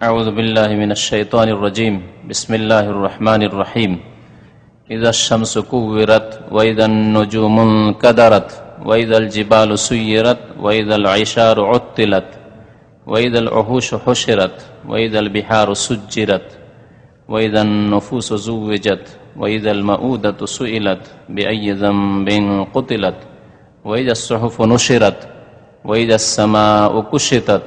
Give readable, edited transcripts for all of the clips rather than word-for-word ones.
আউযু বিল্লাহি মিনাশ শাইতানির রাজীম। বিসমিল্লাহির রহমানির রহিম। ইযাশ শামসু কুওয়িরাত ওয়া ইযান নুজুমুন কাদারাত ওয়া ইযাল জিবালু সুয়্যিরাত ওয়া ইযাল আইশারু উত্তিলাত ওয়া ইযাল উহুশু হুশিরাত ওয়া ইযাল বিহারু সুজ্জিরাত ওয়া ইযান নুফুসু যুওয়িজাত ওয়া ইযাল মাউদাতু সুইলাত বিআইয়ি যামবিন কুতিলাত ওয়া ইযাস সুহুফু নুশিরাত ওয়া ইযাস সামাউ কুশিতাত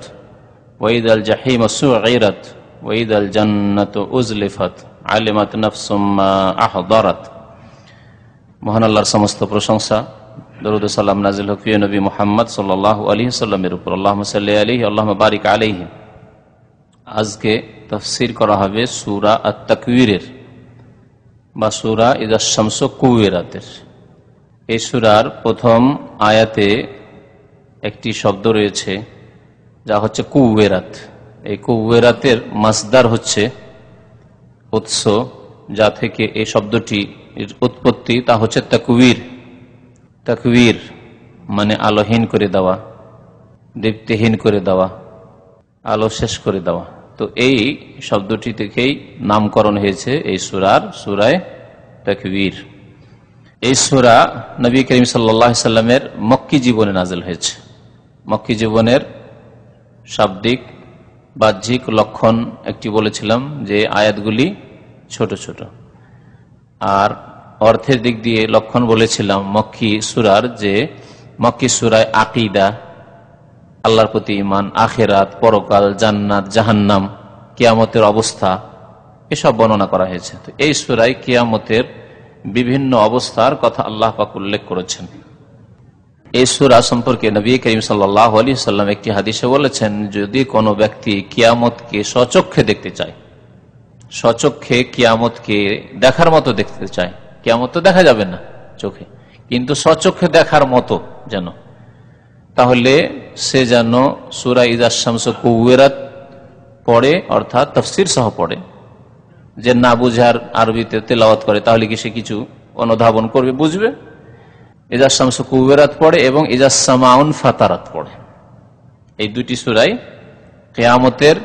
ওয়া ইযাল জাহিমু সুইরাত ওয়া ইযাল জান্নাতু উযলিফাত আলিমাত নাফসুম মা আহদারাত। মহান আল্লাহর সমস্ত প্রশংসা, দরুদ ও সালাম নাজিল হোক প্রিয় নবী মুহাম্মদ সাল্লাল্লাহু আলাইহি ওয়াসাল্লামের উপর। আল্লাহুম্মা সাল্লি আলাইহি আল্লাহুম্মা বারিক আলাইহি। আজকে তাফসীর করা হবে সূরা আত-তাকবীরের বা সূরা ইযাশ শামসু কুওয়িরাতের। এই সূরার প্রথম আয়াতে একটি শব্দ রয়েছে যা হচ্ছে কুওয়িরাত। এই কুওয়িরাতের মাসদার হচ্ছে উৎস, যা থেকে এই শব্দটি উৎপত্তি, তা হচ্ছে তাকবীর। তাকবীর মানে আলোহীন করে দেওয়া, দীপ্তিহীন করে দেওয়া, আলো শেষ করে দেওয়া। তো এই শব্দটি থেকেই নামকরণ হয়েছে এই সূরার, সূরায়ে তাকবীর। এই সূরা নবী করিম সাল্লাল্লাহু আলাইহি সাল্লামের মক্কি জীবনে নাযিল হয়েছে। মক্কি জীবনের শাব্দিক বাহ্যিক লক্ষণ একটি বলেছিলাম যে আয়াতগুলি ছোট ছোট, আর অর্থের দিক দিয়ে লক্ষণ বলেছিলাম মক্কি সূরার যে মক্কি সূরায় আকীদা, আল্লাহর প্রতি ঈমান, আখিরাত, পরকাল, জান্নাত, জাহান্নাম, কিয়ামতের অবস্থা এসব বর্ণনা করা হয়েছে। তো এই সূরায় কিয়ামতের বিভিন্ন অবস্থার কথা আল্লাহ পাক উল্লেখ করেছেন। এই সূরা সম্পর্কে নবী করিম সাল্লাল্লাহু আলাইহি ওয়াসাল্লাম একটি হাদিসে বলেছেন, যদি কোনো ব্যক্তি কিয়ামতকে স্বচক্ষে দেখতে চায়, স্বচক্ষে কিয়ামতকে দেখার মতো দেখতে চায়, কিয়ামত তো দেখা যাবে না চোখে, কিন্তু স্বচক্ষে দেখার মতো যেন, তাহলে সে যেন সূরা ইযাশ শামসু কুওয়িরাত পড়ে, অর্থাৎ তাফসীর সহ পড়ে। যে না বুঝার আরবিতে তেলাওয়াত করে তাহলে কি সে কিছু অনুধাবন করবে, বুঝবে। ইযাশ শামসু কুওয়িরাত পড়ে এবং ইযাস সামাউন ফাতারাত পড়ে। এই দুটি সূরায় কিয়ামতের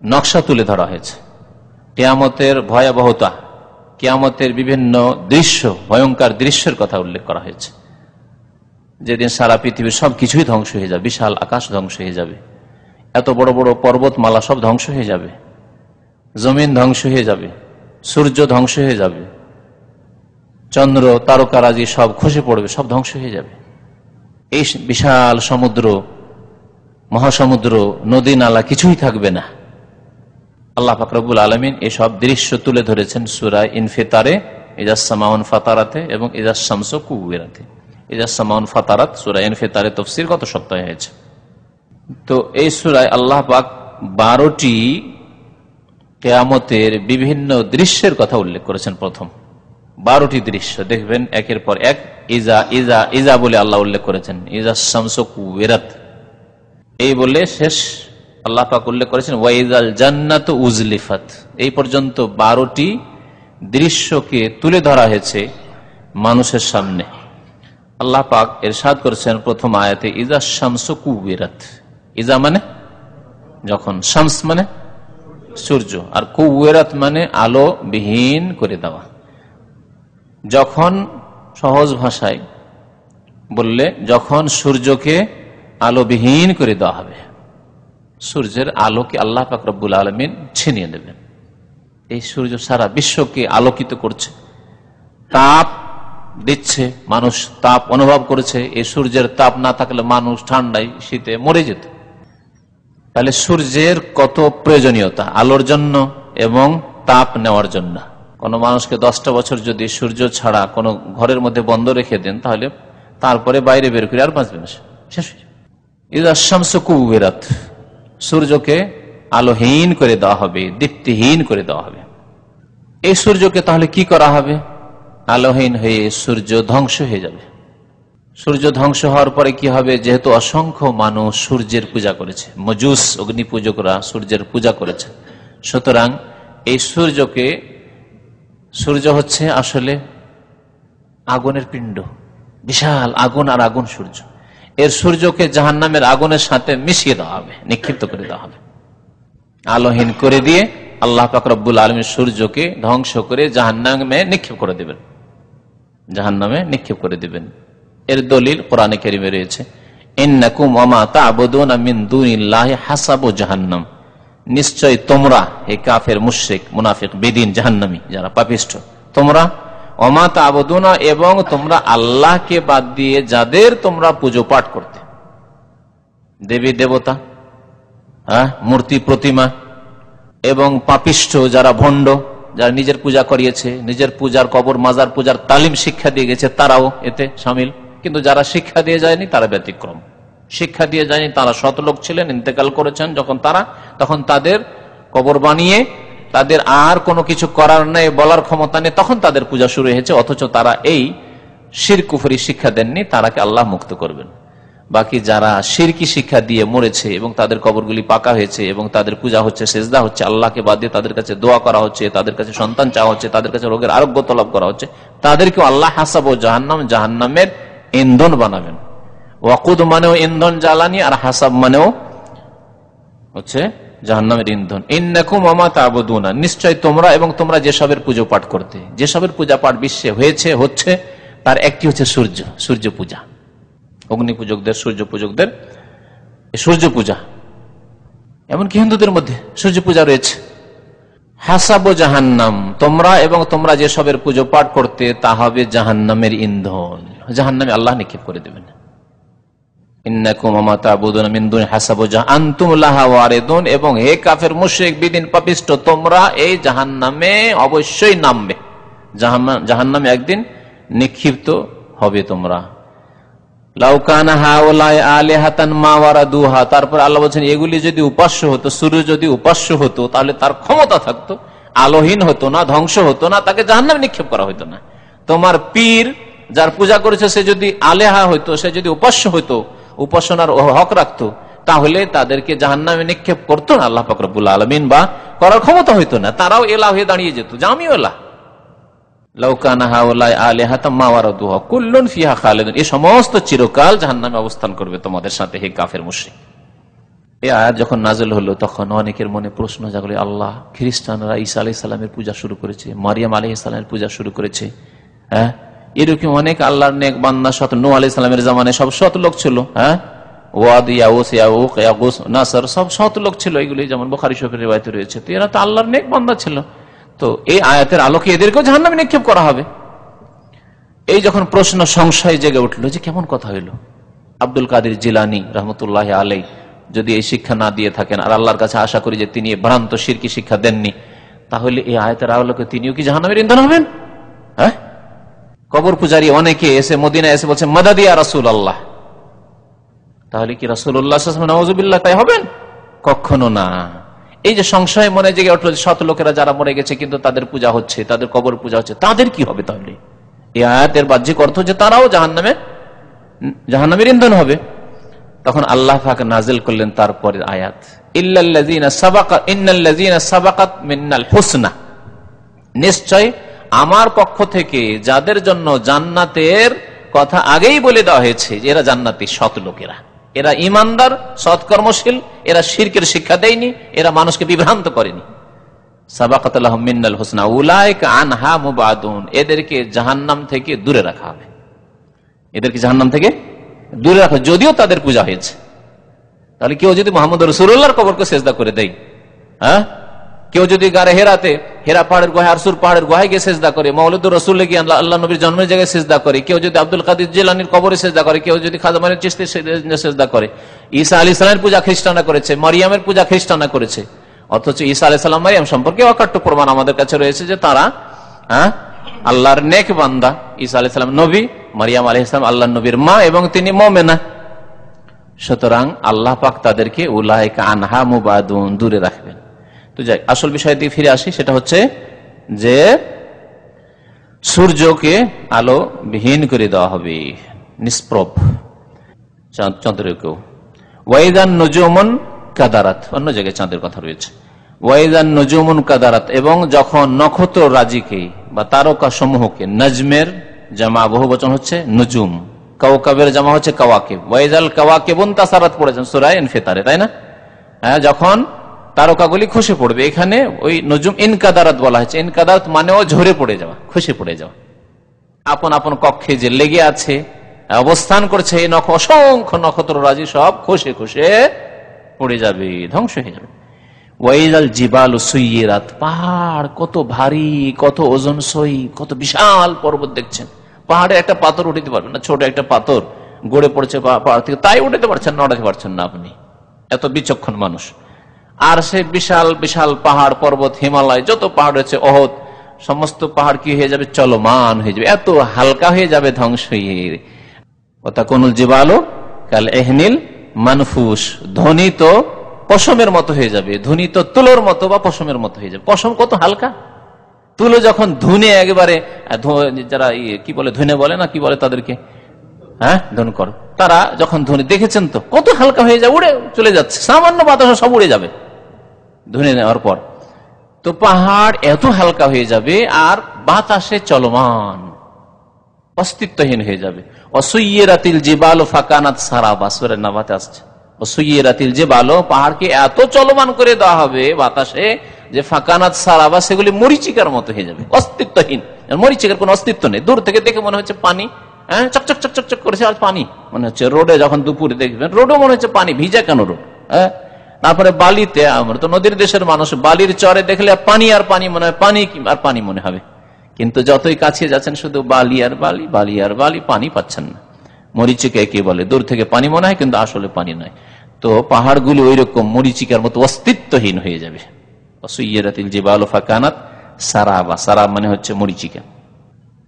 নকশা তুলে ধরা হয়েছে, কিয়ামতের ভয়াবহতা, কিয়ামতের বিভিন্ন দৃশ্য, ভয়ঙ্কর দৃশ্যের কথা উল্লেখ করা হয়েছে। যেদিন সারা পৃথিবীর সবকিছুই ধ্বংস হয়ে যাবে, বিশাল আকাশ ধ্বংস হয়ে যাবে, এত বড় বড় পর্বতমালা সব ধ্বংস হয়ে যাবে, জমিন ধ্বংস হয়ে যাবে, সূর্য ধ্বংস হয়ে যাবে, চন্দ্র তারকারাজি সব খসে পড়বে, সব ধ্বংস হয়ে যাবে। এই বিশাল সমুদ্র, মহাসমুদ্র, নদী নালা কিছুই থাকবে না। আল্লাহ পাক রব্বুল আলামিন এসব দৃশ্য তুলে ধরেছেন সূরা ইনফিতারে, ইযাস সামাউন ফাতারাতে এবং ইযাস শামসু কুওয়িরাতে। ইযাস সামাউন ফাতারাত সূরা ইনফিতারে তাফসীর গত সপ্তাহে হয়েছে। তো এই সূরায় আল্লাহ পাক 12টি কিয়ামতের বিভিন্ন দৃশ্যের কথা উল্লেখ করেছেন। প্রথম 12টি দৃশ্য দেখবেন একের পর এক। ইজা ইজা ইজা বলে আল্লাহ উল্লেখ করেছেন, ইযাশ শামসু কুওয়িরাত এই বলে শেষ আল্লাহ পাক উল্লেখ করেছেন ওয়া ইযাল জান্নাতু উযলিফাত। এই পর্যন্ত 12টি দৃশ্যকে তুলে ধরা হয়েছে মানুষের সামনে। আল্লাহ পাক ইরশাদ করেছেন প্রথম আয়াতে ইযাশ শামসু কুওয়িরাত। ইজা মানে যখন, শামস মানে সূর্য, আর কুওয়িরাত মানে আলো বিহীন করে দেওয়া। যখন সহজ ভাষায় বললে যখন সূর্যকে আলোবিহীন করে দেওয়া হবে, সূর্যের আলোকে আল্লাহ পাক রব্বুল আলামিন ছিনিয়ে নেবেন। এই সূর্য সারা বিশ্বকে আলোকিত করছে, তাপ দিচ্ছে, মানুষ তাপ অনুভব করেছে। এই সূর্যের তাপ না থাকলে মানুষ ঠান্ডায় শীতে মরে যেত। তাহলে সূর্যের কত প্রয়োজনীয়তা আলোর জন্য এবং তাপ নেওয়ার জন্য। কোনো মানুষকে 10টা বছর যদি সূর্য ছাড়া কোনো ঘরের মধ্যে বন্ধ রেখে দেন, তাহলে তারপরে বাইরে বের করে আর বাঁচবে না, শেষ হয়ে যাবে। ইযাশ শামসু কুওয়িরাত, সূর্যকে আলোহীন করে দেওয়া হবে, দীপ্তিহীন করে দেওয়া হবে। এই সূর্যকে তাহলে কি করা হবে? আলোহীন হয়ে সূর্য ধ্বংস হয়ে যাবে। সূর্য ধ্বংস হওয়ার পরে কি হবে? যেহেতু অসংখ্য মানুষ সূর্যের পূজা করেছে, মজুস অগ্নি পূজকরা সূর্যের পূজা করেছে, সুতরাং এই সূর্যকে, সূর্য হচ্ছে আসলে আগুনের পিণ্ড, বিশাল আগুন আর আগুন সূর্য, এর সূর্যকে জাহান্নামের আগুনের সাথে মিশিয়ে দেওয়া হবে, নিক্ষিপ্ত করে দেওয়া হবে। আলোহীন করে দিয়ে আল্লাহ পাক রব্বুল আলামিন সূর্যকে ধ্বংস করে জাহান্নামে নিক্ষেপ করে দিবেন, জাহান্নামে নিক্ষেপ করে দিবেন। এর দলিল কোরআনে কারিমে রয়েছে, ইন্নাকুম ওয়া মা তা'বুদুনা মিন দুনিল্লাহি হাসাবু জাহান্নাম, নিশ্চয় তোমরা, হে কাফের মুশরিক মুনাফিক বেদিন জাহান্নামী যারা পাপিষ্ঠ, তোমরা ওয়া মা তা'বুদুনা এবং তোমরা আল্লাহকে বাদ দিয়ে যাদের তোমরা পুজো পাঠ করতে, দেবী দেবতা, মূর্তি প্রতিমা এবং পাপিষ্ঠ যারা ভণ্ড, যারা নিজের পূজা করিয়েছে, নিজের পূজার কবর মাজার পূজার তালিম শিক্ষা দিয়ে গেছে, তারাও এতে শামিল। কিন্তু যারা শিক্ষা দিয়ে যায়নি তারা ব্যতিক্রম। শিক্ষা দিয়ে যায়নি, তারা সৎ লোক ছিলেন, ইন্তেকাল করেছেন যখন তারা, তখন তাদের কবর বানিয়ে তাদের আর কোনো কিছু করার নেই, বলার ক্ষমতা নেই, তখন তাদের পূজা শুরু হয়েছে। অথচ তারা এই শিরক কুফরি শিক্ষা দেননি, তারাকে আল্লাহ মুক্ত করবেন। বাকি যারা শিরকি শিক্ষা দিয়ে মরেছে এবং তাদের কবরগুলি পাকা হয়েছে এবং তাদের পূজা হচ্ছে, সেজদা হচ্ছে, আল্লাহকে বাদ দিয়ে তাদের কাছে দোয়া করা হচ্ছে, তাদের কাছে সন্তান চাওয়া হচ্ছে, তাদের কাছে রোগের আরোগ্য তলব করা হচ্ছে, তাদেরকেও আল্লাহ হাসাব ও জাহান্নাম, জাহান্নামের ইন্ধন বানাবেন। ওয়াকুদ মানেও ইন্ধন, জ্বালানি, আর হাসাব মানেও হচ্ছে জাহান্নামের ইন্ধন। ইন্নাকুম ওয়া মা তা'বুদুনা, নিশ্চয় তোমরা এবং তোমরা যেসবের পুজো পাঠ করতে, যেসবের পূজা পাঠ বিশ্বে হয়েছে, হচ্ছে, তার একটি হচ্ছে সূর্য, সূর্য পূজা। অগ্নি পূজকদের, সূর্য পূজকদের সূর্য পূজা, এমনকি হিন্দুদের মধ্যে সূর্য পূজা রয়েছে। হাসাব জাহান্নাম, তোমরা এবং তোমরা যেসবের পুজো পাঠ করতে তা হবে জাহান্নামের ইন্ধন, জাহান্নামে আল্লাহ নিক্ষেপ করে দেবেন। ইন্নাকুম ওয়া মা তা'বুদুনা মিন দুনি হাসাবু আনতুম লাহা ওয়ারিদুন, এবং হে কাফের মুশরিক বিদিন পাপিষ্ঠ, তোমরা এই জাহান্নামে অবশ্যই নামবে, জাহান্নামে একদিন নিক্ষিপ্ত হবে তোমরা। লাউ কানা হাউলাই আলিহাতান মা ওয়ারাদুহা, তারপর আল্লাহ বলেন এগুলি যদি উপাস্য হতো, সূর্য যদি উপাস্য হতো, তাহলে তার ক্ষমতা থাকতো, আলোহীন হতো না, ধ্বংস হতো না, তাকে জাহান্নামে নিক্ষেপ করা হতো না। তোমার পীর যার পূজা করেছে সে যদি আলেহা হইতো, সে যদি উপাস্য হইতো, উপাসনার হক রাখতো, তাহলে তাদেরকে জাহান্নামে নিক্ষেপ করতো না আল্লাহ পাক রব্বুল আলামিন, বা করার ক্ষমতা হইতো না, তারাও এলাহ হয়ে দাঁড়িয়ে যেত যে আমিও এলাহ। এই সমস্ত চিরকাল জাহান্নামে অবস্থান করবে তোমাদের সাথে, হে কাফের মুশরিক। এই আয়াত যখন নাযিল হলো তখন অনেকের মনে প্রশ্ন জাগলো, আল্লাহ, খ্রিস্টানরা ঈসা আলাইহিস সালামের পূজা শুরু করেছে, মারিয়াম আলাইহিস সালামের পূজা শুরু করেছে, এরকম অনেক আল্লাহর নেক বান্দা, সৎ নূহ আলাইহিস সালামের জামানায় সব সৎ লোক ছিল, ওয়াদ, ইয়াউস, ইয়াউক, ইয়াগুস, নাসর, সব সৎ লোক ছিল, এগুলি যেমন বুখারী শরীফের riwayate রয়েছে। তো এরা তো আল্লাহর নেক বান্দা ছিল, তো এই আয়াতের আলোকে এদেরকেও জাহান্নামে নিক্ষেপ করা হবে। এই যখন প্রশ্ন, সংশয় জেগে উঠলো যে কেমন কথা হইল, আব্দুল কাদের জিলানী রহমতুল্লাহ আলাইহি যদি এই শিক্ষা না দিয়ে থাকেন, আর আল্লাহর কাছে আশা করি যে তিনি ভ্রান্ত শিরকি শিক্ষা দেননি, তাহলে এই আয়াতের আলোকে তিনিও কি জাহান্নামের ইন্ধন হবেন? কবর পূজারী অনেকে এসে মদিনায় এসে বলছে মাদাদ ইয়া রাসূলুল্লাহ, তাহলে কি রাসূলুল্লাহ সাল্লাল্লাহু আলাইহি ওয়াসাল্লাম নাউযুবিল্লাহ তাই হবেন? কখনো না। এই যে সংশয় মনে জেগে উঠলো, শত লোকেরা যারা মরে গেছে কিন্তু তাদের পূজা হচ্ছে, তাদের কবর পূজা হচ্ছে, তাদের কি হবে? তাহলে এই আয়াতের বাহ্যিক অর্থ যে তারাও জাহান্নামের ইন্ধন হবে। তখন আল্লাহ পাক নাজিল করলেন তারপরের আয়াত, ইন্নাল্লাযীনা সাবাকাত মিন্নাল হুসনা, নিশ্চয় আমার পক্ষ থেকে যাদের জন্য জান্নাতের কথা আগেই বলে দেওয়া হয়েছে, এরা জান্নাতি সৎ লোকেরা, এরা ইমানদার, সৎকর্মশীল, এরা শিরকের শিক্ষা দেয়নি, এরা মানুষকে বিভ্রান্ত করেনি। সাবাকাত লাহুম মিন্নাল হুসনা উলাইকা আনহা মুবাদুন, এদেরকে জাহান্নাম থেকে দূরে রাখা হবে, এদেরকে জাহান্নাম থেকে দূরে রাখা, যদিও তাদের পূজা হয়েছে। তাহলে কেউ যদি মুহাম্মদ রাসূলুল্লাহর কবরকে সেজদা করে দেয়, কেউ যদি গারে হেরা পাহাড়ের গুহায়, আরসুর পাহাড়ের গুহায় গিয়ে সেজদা করে, মওলুদুর রাসূলে গিয়ে আল্লাহ নবীর জন্মের জায়গায় সেজদা করে, কেউ যদি আব্দুল কাদের জিলানীর কবরে সেজদা করে, কেউ যদি খাজা মঈনুদ্দিন চিশতির সেজদা করে, ঈসা আলাইহিস সালামের পূজা খ্রিস্টানরা করেছে, মারিয়ামের পূজা খ্রিস্টানরা করেছে, অথচ ঈসা আলাইহিস সালাম মারিয়াম সম্পর্কে অকাট্য প্রমাণ আমাদের কাছে রয়েছে যে তারা আল্লাহর নেক বান্দা। ঈসা আলাইহিস সালাম নবী, মারিয়াম আলাইহিস সালাম আল্লাহর নবীর মা, এবং তিনি মুমিনা। সুতরাং আল্লাহ পাক তাদেরকে উলাইকা আনহা মুবাদুন, দূরে রাখবেন। তো যাই, আসল বিষয় দিয়ে ফিরে আসি, সেটা হচ্ছে যে সূর্যকে আলো বিহীন করে দেওয়া হবে, নিষ্প্রভ, চন্দ্রকেও। ওয়াইদান নুজুমুন কাদারাত, অন্য জায়গায় চাঁদের কথা রয়েছে, ওয়াইদান নুজুমুন কাদারাত, এবং যখন নক্ষত্র রাজিকে বা তারকা সমূহকে, নজমের জামা বহু বচন হচ্ছে নুজুম, কাওকাবের জামা হচ্ছে কাওয়াকিব, ওয়াইদাল কাওয়াকিবুন তাসারাত পড়েছেন সূরা ইনফিতারে, তাই না? যখন তারকাগুলি খসে পড়বে। এখানে ওই নজুম ইনকাদারাত বলা হয়েছে। ইনকাদারাত মানেও ঝরে পড়ে যাওয়া, খসে পড়ে যাওয়া। আপন আপন কক্ষে যে লেগে আছে, অবস্থান করছে, এই অসংখ্য নক্ষত্র রাজি সব খসে খসে পড়ে যাবে, ধ্বংস হয়ে যাবে। ওয়াইদাল জিবালু সুইয়িরাত, পাহাড় কত ভারী, কত ওজনসই, কত বিশাল পর্বত দেখছেন। পাহাড়ে একটা পাথর উঠাতে পারবেন না, ছোট একটা পাথর গড়ে পড়েছে পাহাড় থেকে, তাই উঠাতে পারছেন না, উঠাতে পারছেন না আপনি, এত বিচক্ষণ মানুষ। আর সে বিশাল বিশাল পাহাড় পর্বত, হিমালয় যত পাহাড় রয়েছে, অহদ, সমস্ত পাহাড় কি হয়ে যাবে, চলমান হয়ে যাবে, এত হালকা হয়ে যাবে, ধ্বংস হয়ে। ওয়াতাকুনুল জিবালু কাল ইহনিল মানফুস, ধ্বনিত পশমের মতো হয়ে যাবে, ধ্বনিত তুলোর মতো বা পশমের মতো হয়ে যাবে। পশম কত হালকা, তুলো যখন ধুনে একেবারে, যারা কি বলে ধুনে বলে না, কি বলে তাদেরকে, হ্যাঁ ধনকর, তারা যখন ধুনে দেখেছেন তো কত হালকা হয়ে যায়, উড়ে চলে যাচ্ছে, সামান্য বাতাসে সব উড়ে যাবে ধুনে নেওয়ার পর। তো পাহাড় এত হালকা হয়ে যাবে আর বাতাসে চলমান, অস্তিত্বহীন হয়ে যাবে। অসুইয়িরাতিল জিবালু ফাকানাত সারাবা, সূরা নাবাতে আসছে। অসুইয়িরাতিল জিবালু, পাহাড়কে এত চলমান করে দেওয়া হবে বাতাসে যে ফাকানাত সারাবা, সেগুলি মরিচিকার মতো হয়ে যাবে, অস্তিত্বহীন। মরিচিকার কোন অস্তিত্ব নেই, দূর থেকে দেখে মনে হচ্ছে পানি, হ্যাঁ চকচক চকচক চক করেছে, আর পানি মনে হচ্ছে। রোডে যখন দুপুরে দেখবেন, রোডও মনে হচ্ছে পানি, ভিজা কেন রোড, হ্যাঁ। তারপরে বালিতে, আমরা তো নদীর দেশের মানুষ, বালির চরে দেখলে পানি আর পানি মনে হয়, পানি আর পানি মনে হবে। কিন্তু যতই কাছে যাচ্ছেন শুধু বালি আর বালি, বালি আর বালি, পানি পাচ্ছেন না। মরিচিকা কে বলে, দূর থেকে পানি মনে হয় কিন্তু আসলে পানি নয়। তো পাহাড়গুলো ওই রকম মরিচিকার মতো অস্তিত্বহীন হয়ে যাবে। সুইয়িরাতিল জিবালু ফাকানাত সারাবা, সারাব মানে হচ্ছে মরিচিকা।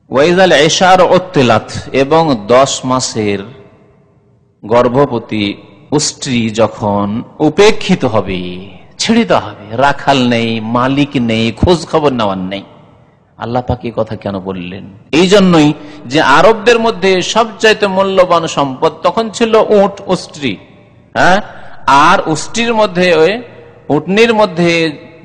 ওয়াইজাল ইশার উত্তিলাত, এবং 10 মাসের গর্ভবতী স্ত্রী যখন উপেক্ষিত হবে, ছেড়ে দেওয়া হবে, রাখাল নেই, মালিক নেই, খোঁজ খবর নেওয়ার নেই। আল্লাহ পাক এই কথা কেন বললেন? এই জন্যই যে আরবদের মধ্যে সবচাইতে মূল্যবান সম্পদ তখন ছিল উট, স্ত্রী, হ্যাঁ। আর স্ত্রীর মধ্যে, উটনির মধ্যে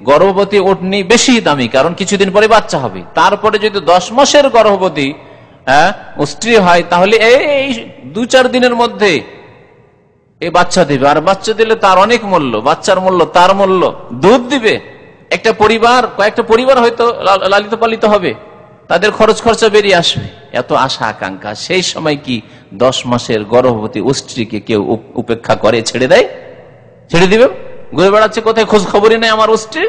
গর্ভবতী উটনি বেশি দামি, কারণ কিছুদিন পরে বাচ্চা হবে। তারপরে যদি 10 মাসের গর্ভবতী স্ত্রী হয়, তাহলে এই 2-4 দিনের মধ্যে এই বাচ্চা দিবে। আর বাচ্চা দিলে তার অনেক মূল্য, বাচ্চার মূল্য, তার মূল্য, দুধ দিবে। একটা পরিবার, কয়েকটা পরিবার হয়তো লালিত পালিত হবে, তাদের খরচ খরচা বেরিয়ে আসবে, এত আশা আকাঙ্ক্ষা। সেই সময় কি 10 মাসের গর্ভবতী স্ত্রীকে কেউ উপেক্ষা করে, ছেড়ে দেয়? ছেড়ে দিবে? ঘুরে বেড়াচ্ছে কোথায়, খোঁজ খবরই নেই আমার স্ত্রী,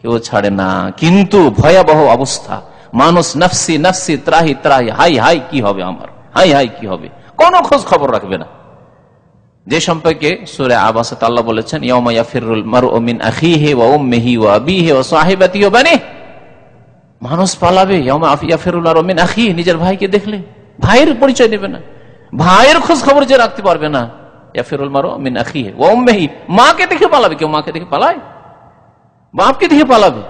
কেউ ছাড়ে না। কিন্তু ভয়াবহ অবস্থা, মানুষ নাফসি নাফসি, ত্রাহি ত্রাহি, হাই হাই কি হবে আমার, হাই হাই কি হবে, কোনো খোঁজ খবর রাখবে না। যে সম্পর্কে সূরা আবাসে আল্লাহ বলেছেন, ইয়াউমা ইয়াফিরুল মারউ মিন আখিহি ওয়া উম্মিহি ওয়া আবিহি ওয়া সাহিবাতিহি ওয়া বানিহি, মানুষ পালাবে। ইয়াউমা ইয়াফিরুল মারউ মিন আখিহি, নিজের ভাইকে দেখলে ভাইয়ের পরিচয় দেবে না, ভাইয়ের খোঁজ খবর যে রাখতে পারবে না। ইয়াফিরুল মারউ মিন আখিহি ওয়া উম্মিহি, মাকে দেখে পালাবে, কেউ মাকে দেখে পালায়? বাপকে দেখে পালাবে।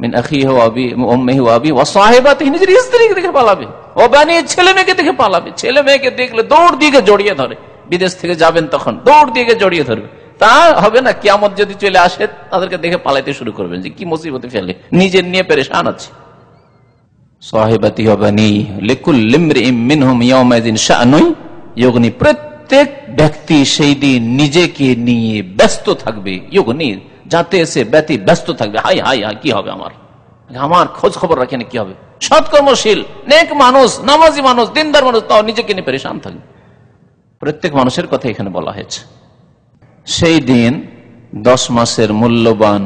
মিন আখিহি ওয়া উম্মিহি ওয়া আবিহি ওয়া সাহিবাতিহি, নিজের স্ত্রীকে দেখে পালাবে। ওয়া বানিহি, ছেলে মেয়েকে দেখে পালাবে। ছেলে মেয়েকে দেখলে দৌড় দিয়ে জড়িয়ে ধরে, বিদেশ থেকে যাবেন তখন দৌড় দিয়ে জড়িয়ে ধরবে। তা হবে না, কিয়ামত যদি চলে আসে তাদেরকে দেখে পালাইতে শুরু করবেন যে কি মুসিবতে ফেলে, নিজের নিয়ে পেরেশান আছে। সাহিবাতি হবানি লিকুল্লি ইমরিইম মিনহুম ইয়াওমাইযিন শাআনুন ইউগনি, প্রত্যেক ব্যক্তি সেই দিন নিজেকে নিয়ে ব্যস্ত থাকবে, ইউগনি যাতে সে ব্যস্ত থাকবে, হাই হাই হাই কি হবে আমার, আমার খোঁজ খবর রাখেন কি হবে। সৎকর্মশীল নেক মানুষ, নামাজি মানুষ, দিনদার মানুষ, তাও নিজেকে নিয়ে পেরেশান থাকবে। প্রত্যেক মানুষের কথা এখানে বলা হয়েছে। সেই দিন 10 মাসের মূল্যবান,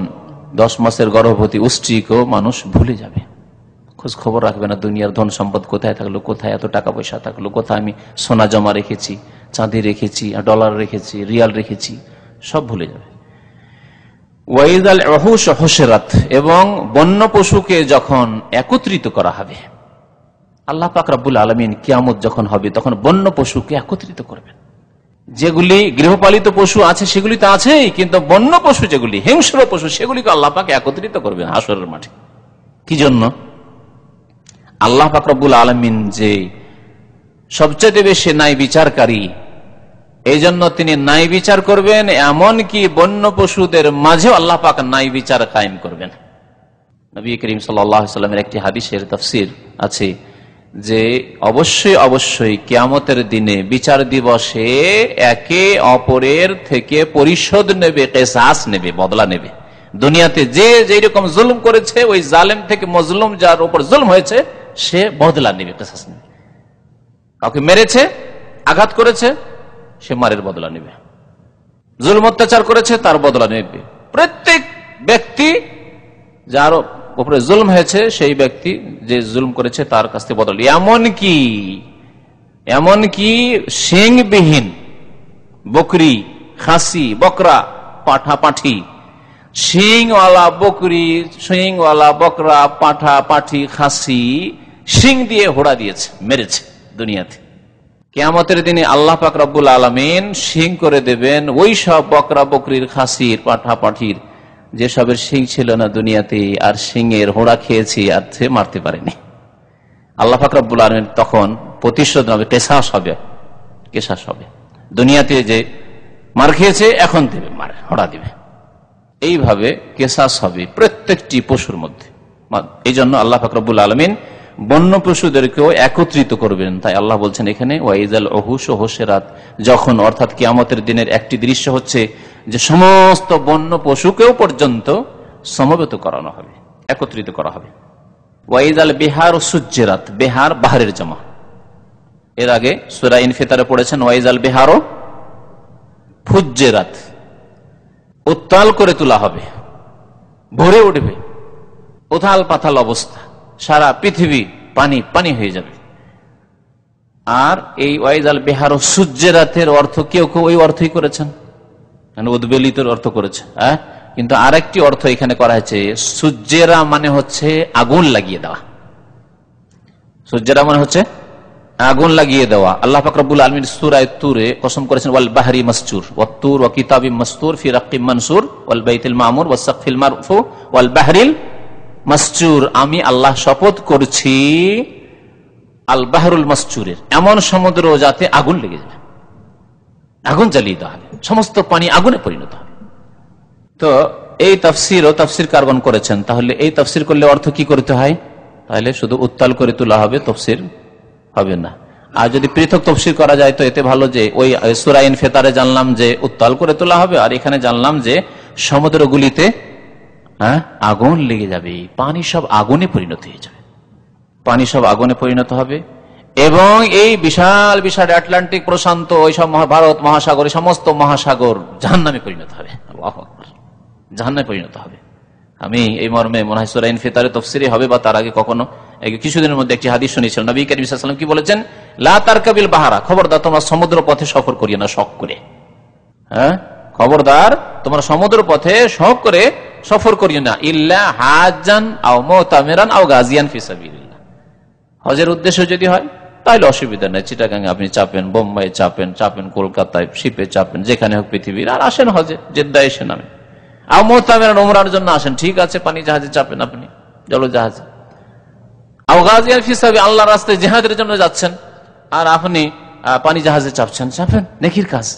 10 মাসের গর্ভবতী স্ত্রীকেও মানুষ ভুলে যাবে, খোঁজ খবর রাখবে না। দুনিয়ার ধন সম্পদ কোথায় থাকলো, কোথায় এত টাকা পয়সা থাকলো, কোথায় আমি সোনা জমা রেখেছি, চাঁদি রেখেছি, ডলার রেখেছি, রিয়াল রেখেছি, সব ভুলে যাবে। ওয়াইদাল উহুশ হুশিরাত, এবং বন্য পশুকে যখন একত্রিত করা হবে, আল্লাহ পাক রব্বুল আলামিন কিয়ামত যখন হবে তখন বন্য পশুকে একত্রিত করবেন। যেগুলি গৃহপালিত পশু আছে সেগুলি তো আছেই, কিন্তু বন্য পশু যেগুলি, হিংস্র পশু, সেগুলিকে আল্লাহ পাক একত্রিত করবেন হাসরের মাঠে। কি জন্য? আল্লাহ পাক রব্বুল আলামিন যে সবচেয়ে বেশি ন্যায় বিচারকারী, এই জন্য তিনি ন্যায় বিচার করবেন। এমন কি বন্য পশুদের মাঝেও আল্লাহ পাক ন্যায় বিচার কায়েম করবেন। নবী করিম সাল্লাল্লাহু আলাইহি ওয়াসাল্লামের একটি হাদিসের তাফসীর আছে যে অবশ্যই অবশ্যই কিয়ামতের দিনে বিচার দিবসে একে অপরের থেকে পরিশোধ নেবে, কিসাস নেবে, বদলা নেবে। দুনিয়াতে যে যেই রকম জুলুম করেছে ওই জালেম থেকে মজলুম যার উপর জুলুম হয়েছে সে বদলা নেবে, কিসাস নেবে। কাউকে মেরেছে, আঘাত করেছে, সে মারের বদলা নেবে। জুলুম অত্যাচার করেছে, তার বদলা নেবে। প্রত্যেক ব্যক্তি যার উপরে জুলুম হয়েছে সেই ব্যক্তি যে জুলুম করেছে তার কাছ থেকে বদলা। এমনকি শিংবিহীন বকরি, খাসি, বকরা, পাঠা, পাঠি, শিংওয়ালা বকরি, শিংওয়ালা বকরা, পাঠা, পাঠি, খাসি শিং দিয়ে হোড়া দিয়েছে, মেরেছে দুনিয়াতে। কিয়ামতের দিনে আল্লাহ পাক রব্বুল আলামিন শিং করে দেবেন ওই সব বকরা, বকরির, খাসির, পাঠা, পাঠির যেসবের শিং ছিল না দুনিয়াতে, আর শিংয়ের হোড়া খেয়েছি আর সে মারতে পারেনি। আল্লাহ পাক রব্বুল আলামিন তখন প্রতিশোধ নেবে, কিসাস হবে। দুনিয়াতে যে মার খেয়েছে এখন দেবে, মার হোড়া দিবে। এইভাবে কিসাস হবে প্রত্যেকটি পশুর মধ্যে। এই জন্য আল্লাহ পাক রব্বুল আলামিন বন্য পশুদেরকেও একত্রিত করবেন। তাই আল্লাহ বলছেন এখানে ওয়াইজাল অহুশ হোসেরাত, যখন অর্থাৎ কিয়ামতের দিনের একটি দৃশ্য হচ্ছে যে সমস্ত বন্য পশুকেও পর্যন্ত সমবেত করানো হবে, একত্রিত করা হবে। ওয়াইজাল বিহার সুজ্জেরাত, বিহার বাহারের জমা। এর আগে সূরা ইনফিতারে পড়েছেন ওয়াইজাল বিহার ফুজ্জেরাত, উত্তাল করে তোলা হবে, ভরে উঠবে, উথাল পাথাল অবস্থা, সারা পৃথিবী পানি পানি হয়ে যাবে। আর এই ওয়াইজাল বিহার সুজ্জেরাতের অর্থ কেউ কেউ ওই অর্থই করেছেন, উদ্বেলিত অর্থ করেছে, কিন্তু আরেকটি অর্থ এখানে করা হয়েছে। সুজ্জেরা মানে হচ্ছে আগুন লাগিয়ে দেওয়া। সুজ্জেরা মানে হচ্ছে আগুন লাগিয়ে দেওয়া। আল্লাহ পাক রব্বুল আলামিন সূরা তুরে কসম করেছেন ওয়াল বাহরি মাসজুর ওয়াত তুর ওয়া কিতাবিম মাসতুর ফি রাক্কিম মানসুর ওয়াল বাইতিল মামুর ওয়াস সাকফিল মারফু ওয়াল বাহরিল মাসজুর। আমি আল্লাহ শপথ করছি আল বাহরুল মাসজুরের, এমন সমুদ্র যাতে আগুন লেগে যাবে, আগুন জ্বালিয়ে দেওয়া হবে, সমস্ত পানি আগুনে পরিণত হবে। তো এই তাফসির ও তাফসির কারগণ করেছেন। তাহলে এই তাফসির করলে অর্থ কি করতে হয়? তাহলে শুধু উত্তাল করে তোলা হবে, তাফসির হবে না। আর যদি পৃথক তাফসির করা যায় তো এতে ভালো যে ওই সূরা ইনফিতারে জানলাম যে উত্তাল করে তোলা হবে, আর এখানে জানলাম যে সমুদ্রগুলিতে আগুন লেগে যাবে, পানি সব আগুনে পরিণত হয়ে যাবে, পানি সব আগুনে পরিণত হবে। এবং এই বিশাল বিশাল আটলান্টিক প্রশান্ত ওই সব ভারত মহাসাগর, সমস্ত মহাসাগর জাহান্নামে পরিণত হবে, আল্লাহু আকবার, জাহান্নামে পরিণত হবে। আমি এই মর্মে মনে হয় সূরা ইনফিতারে তাফসীরে হবে বা তার আগে কখনো কিছুদিনের মধ্যে একটি হাদিস শুনেছিলাম। নবী কারীম সাল্লাল্লাহু আলাইহি ওয়াসাল্লাম কি বলেছেন? লা তারকাবিল বাহারা, খবরদার তোমরা সমুদ্র পথে সফর করিও না শখ করে। খবরদার তোমরা সমুদ্র পথে শখ করে সফর করিও না, ইল্লা হাজ্জান আও মুতামিরান আও গাজিয়ান ফি সাবিলিল্লাহ। হজের উদ্দেশ্য যদি হয় তাহলে অসুবিধা নেই, চিটাগাঙ্গে আপনি চাপেন, বোম্বাই চাপেন, কলকাতায় শিপে চাপেন, যেখানে হোক পৃথিবীর, আর আসেন হজে, জেদ্দায় এসে নামে। আও মুতামিরান, উমরার জন্য আসেন, ঠিক আছে, পানি জাহাজে চাপেন, আপনি জলজাহাজে। আও গাজিয়ান ফি সাবিলিল্লাহ, আল্লাহর রাস্তায় জিহাদের জন্য যাচ্ছেন আর আপনি পানি জাহাজে চাপেন, নেকির কাজ।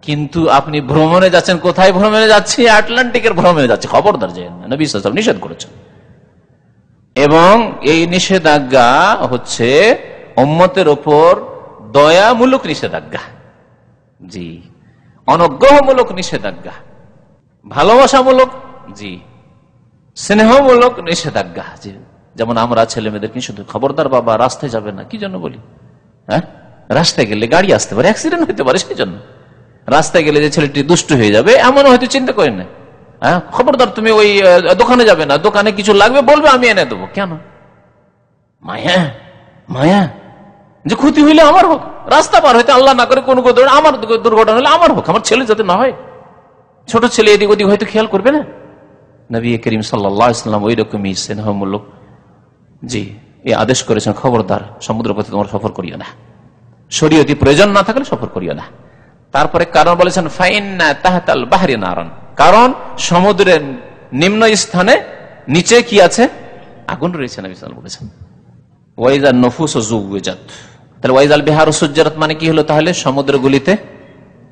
কিন্তু আপনি ভ্রমণে যাচ্ছেন, কোথায় ভ্রমণে যাচ্ছি? আটলান্টিকের ভ্রমণে যাচ্ছে, খবরদার যাবেন না, নবী সাল্লাল্লাহু আলাইহি ওয়াসাল্লাম নিষেধ করেছেন। এবং এই নিষেধাজ্ঞা হচ্ছে উম্মতের উপর দয়ামূলক নিষেধাজ্ঞা, জি, অনুগ্রহমূলক নিষেধাজ্ঞা, ভালোবাসামূলক, জি, স্নেহমূলক নিষেধাজ্ঞা। জি, যেমন আমরা ছেলে মেয়েদেরকে শুধু খবরদার বাবা রাস্তায় যাবে না, কি জন্য বলি? রাস্তায় গেলে গাড়ি আসতে পারে, অ্যাক্সিডেন্ট হতে পারে, সেই জন্য। রাস্তায় গেলে যে ছেলেটি দুষ্ট হয়ে যাবে এমন হয়তো চিন্তা করেন না, খবরদার তুমি ওই দোকানে যাবে না, দোকানে কিছু লাগবে বলবে আমি এনে দেবো। কেন? মায়া যে ক্ষতি হইলে আমার হোক, রাস্তা পার হইতে আল্লাহ না করে কোন আমার দুর্ঘটনা হলে আমার হোক, আমার ছেলে যাতে না হয়। ছোট ছেলে এদিক ওদিক হয়তো খেয়াল করবে না। নবী করিম সাল্লাল্লাহু আলাইহি ওয়াসাল্লাম ওই রকমই স্নেহমূলক, জি, এই আদেশ করেছেন, খবরদার সমুদ্র পথে তোমরা সফর করিও না, শরীয়তি প্রয়োজন না থাকলে সফর করিও না। তারপরে কারণ বলেছেন ফাইন্না তাহতাল বাহরি নারান, কারণ সমুদ্রের নিম্ন স্থানে নিচে কি আছে? আগুন রয়েছে। নবী সাল্লাল্লাহু আলাইহি ওয়াসাল্লাম বলেছেন ওয়াইজান নুফুস যুওয়াজাত। তাহলে ওয়াইজাল বিহারু সুজ্জারাত মানে কি হলো? তাহলে সমুদ্রগুলিতে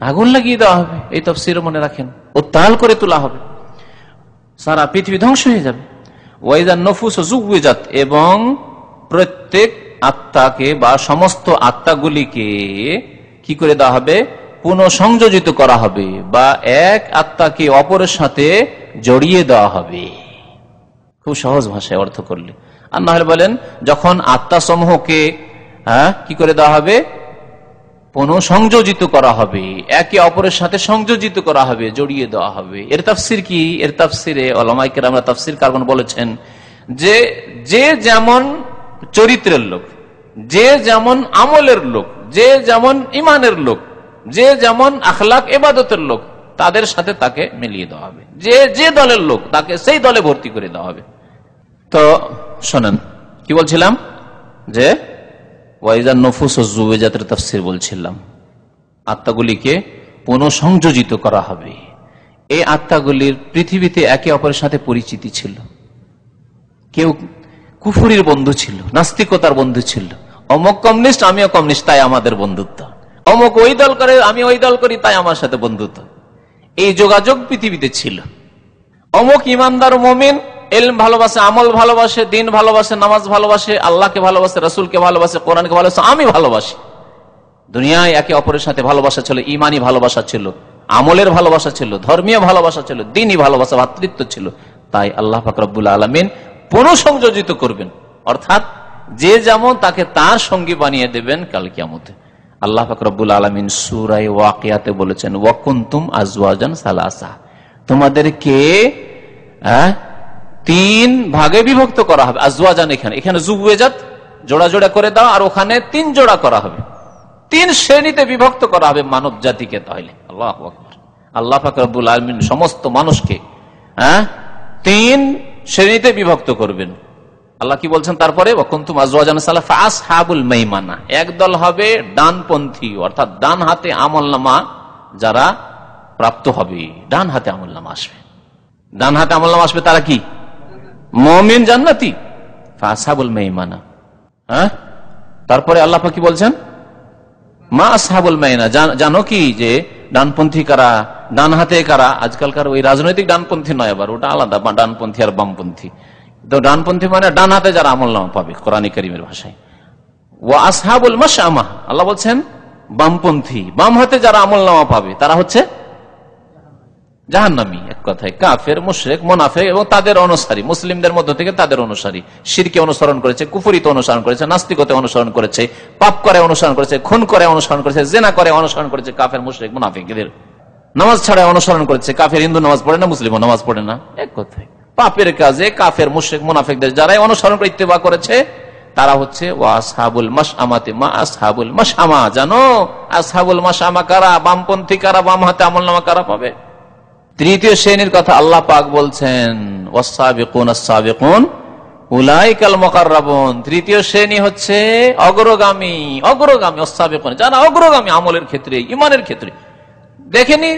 আগুন লাগিয়ে দেওয়া হবে, এই তাফসীর মনে রাখেন, উত্তাল করে তোলা হবে, সারা পৃথিবী ধ্বংস হয়ে যাবে। ওয়াইজান নুফুস যুওয়াজাত, এবং প্রত্যেক আত্মাকে বা সমস্ত আত্মাগুলিকে কি করে দেওয়া হবে, পুনঃসংযোজিত করা হবে, বা এক আত্মাকে অপরের সাথে জড়িয়ে দেওয়া হবে। খুব সহজ ভাষায় অর্থ করলে। আর না হলে বলেন, যখন আত্মা সমূহকে কি করে দেওয়া হবে, পুনঃসংযোজিত করা হবে, একে অপরের সাথে সংযোজিত করা হবে, জড়িয়ে দেওয়া হবে। এর তাফসির কি? এর তাফসিরে উলামায়ে কেরামরা তাফসির কারগণ বলেছেন যে যে যেমন চরিত্রের লোক, যে যেমন আমলের লোক, যে যেমন ইমানের লোক, যে যেমন আখলাক ইবাদতের লোক, তাদের সাথে তাকে মিলিয়ে দেওয়া হবে। যে যে দলের লোক তাকে সেই দলে ভর্তি করে দেওয়া হবে। তো শোনেন, কি বলছিলাম, যে ওয়াইজান নফুস ও জুওয়াজাতের তাফসীর বলছিলাম, আত্মাগুলিকে পুনঃসংযোজিত করা হবে। এই আত্মাগুলির পৃথিবীতে একে অপরের সাথে পরিচিতি ছিল। কেউ কুফরির বন্ধু ছিল, নাস্তিকতার বন্ধু ছিল। অমুক কমিউনিস্ট, আমিও কমিউনিস্ট, তাই আমাদের বন্ধুত্ব। অমুক ওই দল করে, আমি ওই দল করি, তাই আমার সাথে বন্ধুত্ব। এই যোগাযোগ পৃথিবীতে ছিল। অমুক ইমানদার মুমিন, ইলম ভালোবাসে, আমল ভালোবাসে, দিন ভালোবাসে, নামাজ ভালোবাসে, আল্লাহকে ভালোবাসে, রাসূলকে ভালোবাসে, কোরআনকে ভালোবাসে, আমি ভালোবাসি। দুনিয়ায় একে অপরের সাথে ভালোবাসা ছিল, ইমানি ভালোবাসা ছিল, আমলের ভালোবাসা ছিল, ধর্মীয় ভালোবাসা ছিল, দ্বীনি ভালোবাসা, ভ্রাতৃত্ব ছিল। তাই আল্লাহ পাক রব্বুল আলামিন পুনঃসংযোজিত করবেন, অর্থাৎ যে যেমন তাকে তার সঙ্গী বানিয়ে দেবেন কাল কিয়ামতে। আল্লাহ পাক রব্বুল আলামিন সূরা ওয়াকিয়াতে বলেছেন, ওয়া কুনতুম আজওয়াজান সালাসা, তোমাদেরকে তিন ভাগে বিভক্ত করা হবে। আজওয়াজান এখানে জুওয়াজাত জোড়া জোড়া করে দাও, আর ওখানে তিন জোড়া করা হবে, তিন শ্রেণীতে বিভক্ত করা হবে মানব জাতিকে। তাহলে আল্লাহু আকবার, আল্লাহ পাক রব্বুল আলামিন সমস্ত মানুষকে তিন শ্রেণীতে বিভক্ত করবেন। আল্লাহ কি বলছেন তারপরে, ওয়া কুনতুম আজওয়াজান সালাসা আসহাবুল মাইমানা, একদল হবে ডানপন্থী, অর্থাৎ ডান হাতে আমলনামা যারা প্রাপ্ত হবে, ডান হাতে আমলনামা আসবে। ডান হাতে আমলনামা আসবে তারা কি? মুমিন জান্নাতি। আসহাবুল মাইমানা। তারপরে আল্লাহ পাক কি বলছেন, মা আসহাবুল মাইমানা, জানো কি যে ডানপন্থী কারা, ডান হাতে কারা? আজকালকার ওই রাজনৈতিক ডানপন্থী নয়, আবার ওটা আলাদা, ডানপন্থী আর বামপন্থী। তো ডানপন্থী মানে ডান হাতে যারা আমলনামা পাবে, কোরআন কারীমের ভাষায়। ওয়া আসহাবুল মাশআমা, আল্লাহ বলছেন বামপন্থী, বাম হাতে যারা আমলনামা পাবে তারা হচ্ছে জাহান্নামী। এক কথায় কাফের, মুশরিক, মুনাফিক এবং তাদের অনুসারী, মুসলিমদের মধ্য থেকে তাদের অনুসারী, শিরকে অনুসরণ করেছে, কুফরিতে অনুসরণ করেছে, নাস্তিকতে অনুসরণ করেছে, পাপ করে অনুসরণ করেছে, খুন করে অনুসরণ করেছে, জিনা করে অনুসরণ করেছে, কাফের, মুশরিক, মুনাফিকদের নামাজ ছাড়া অনুসরণ করেছে। কাফের হিন্দু নামাজ পড়ে না, মুসলিম নামাজ পড়ে না। এক কথায় পাপের কাজে কাফের, মুশরিক, মুনাফিকদের যারাই অনুসরণ করে ইত্তেবা করেছে তারা হচ্ছে ওয়া আসহাবুল মাশআমাতি, মা আসহাবুল মাশআমা। জানো আসহাবুল মাশআমা কারা? বামপন্থী কারা, বাম হাতে আমলনামা কারা পাবে? তৃতীয় শ্রেণীর কথা আল্লাহ পাক বলছেন, ওয়াস-সাবিকুন আস-সাবিকুন উলাইকাল মুকাররাবুন। তৃতীয় শ্রেণী হচ্ছে অগ্রগামী, অগ্রগামী ওয়াস-সাবিকুন, যারা অগ্রগামী আমলের ক্ষেত্রে, ইমানের ক্ষেত্রে। দেখেনি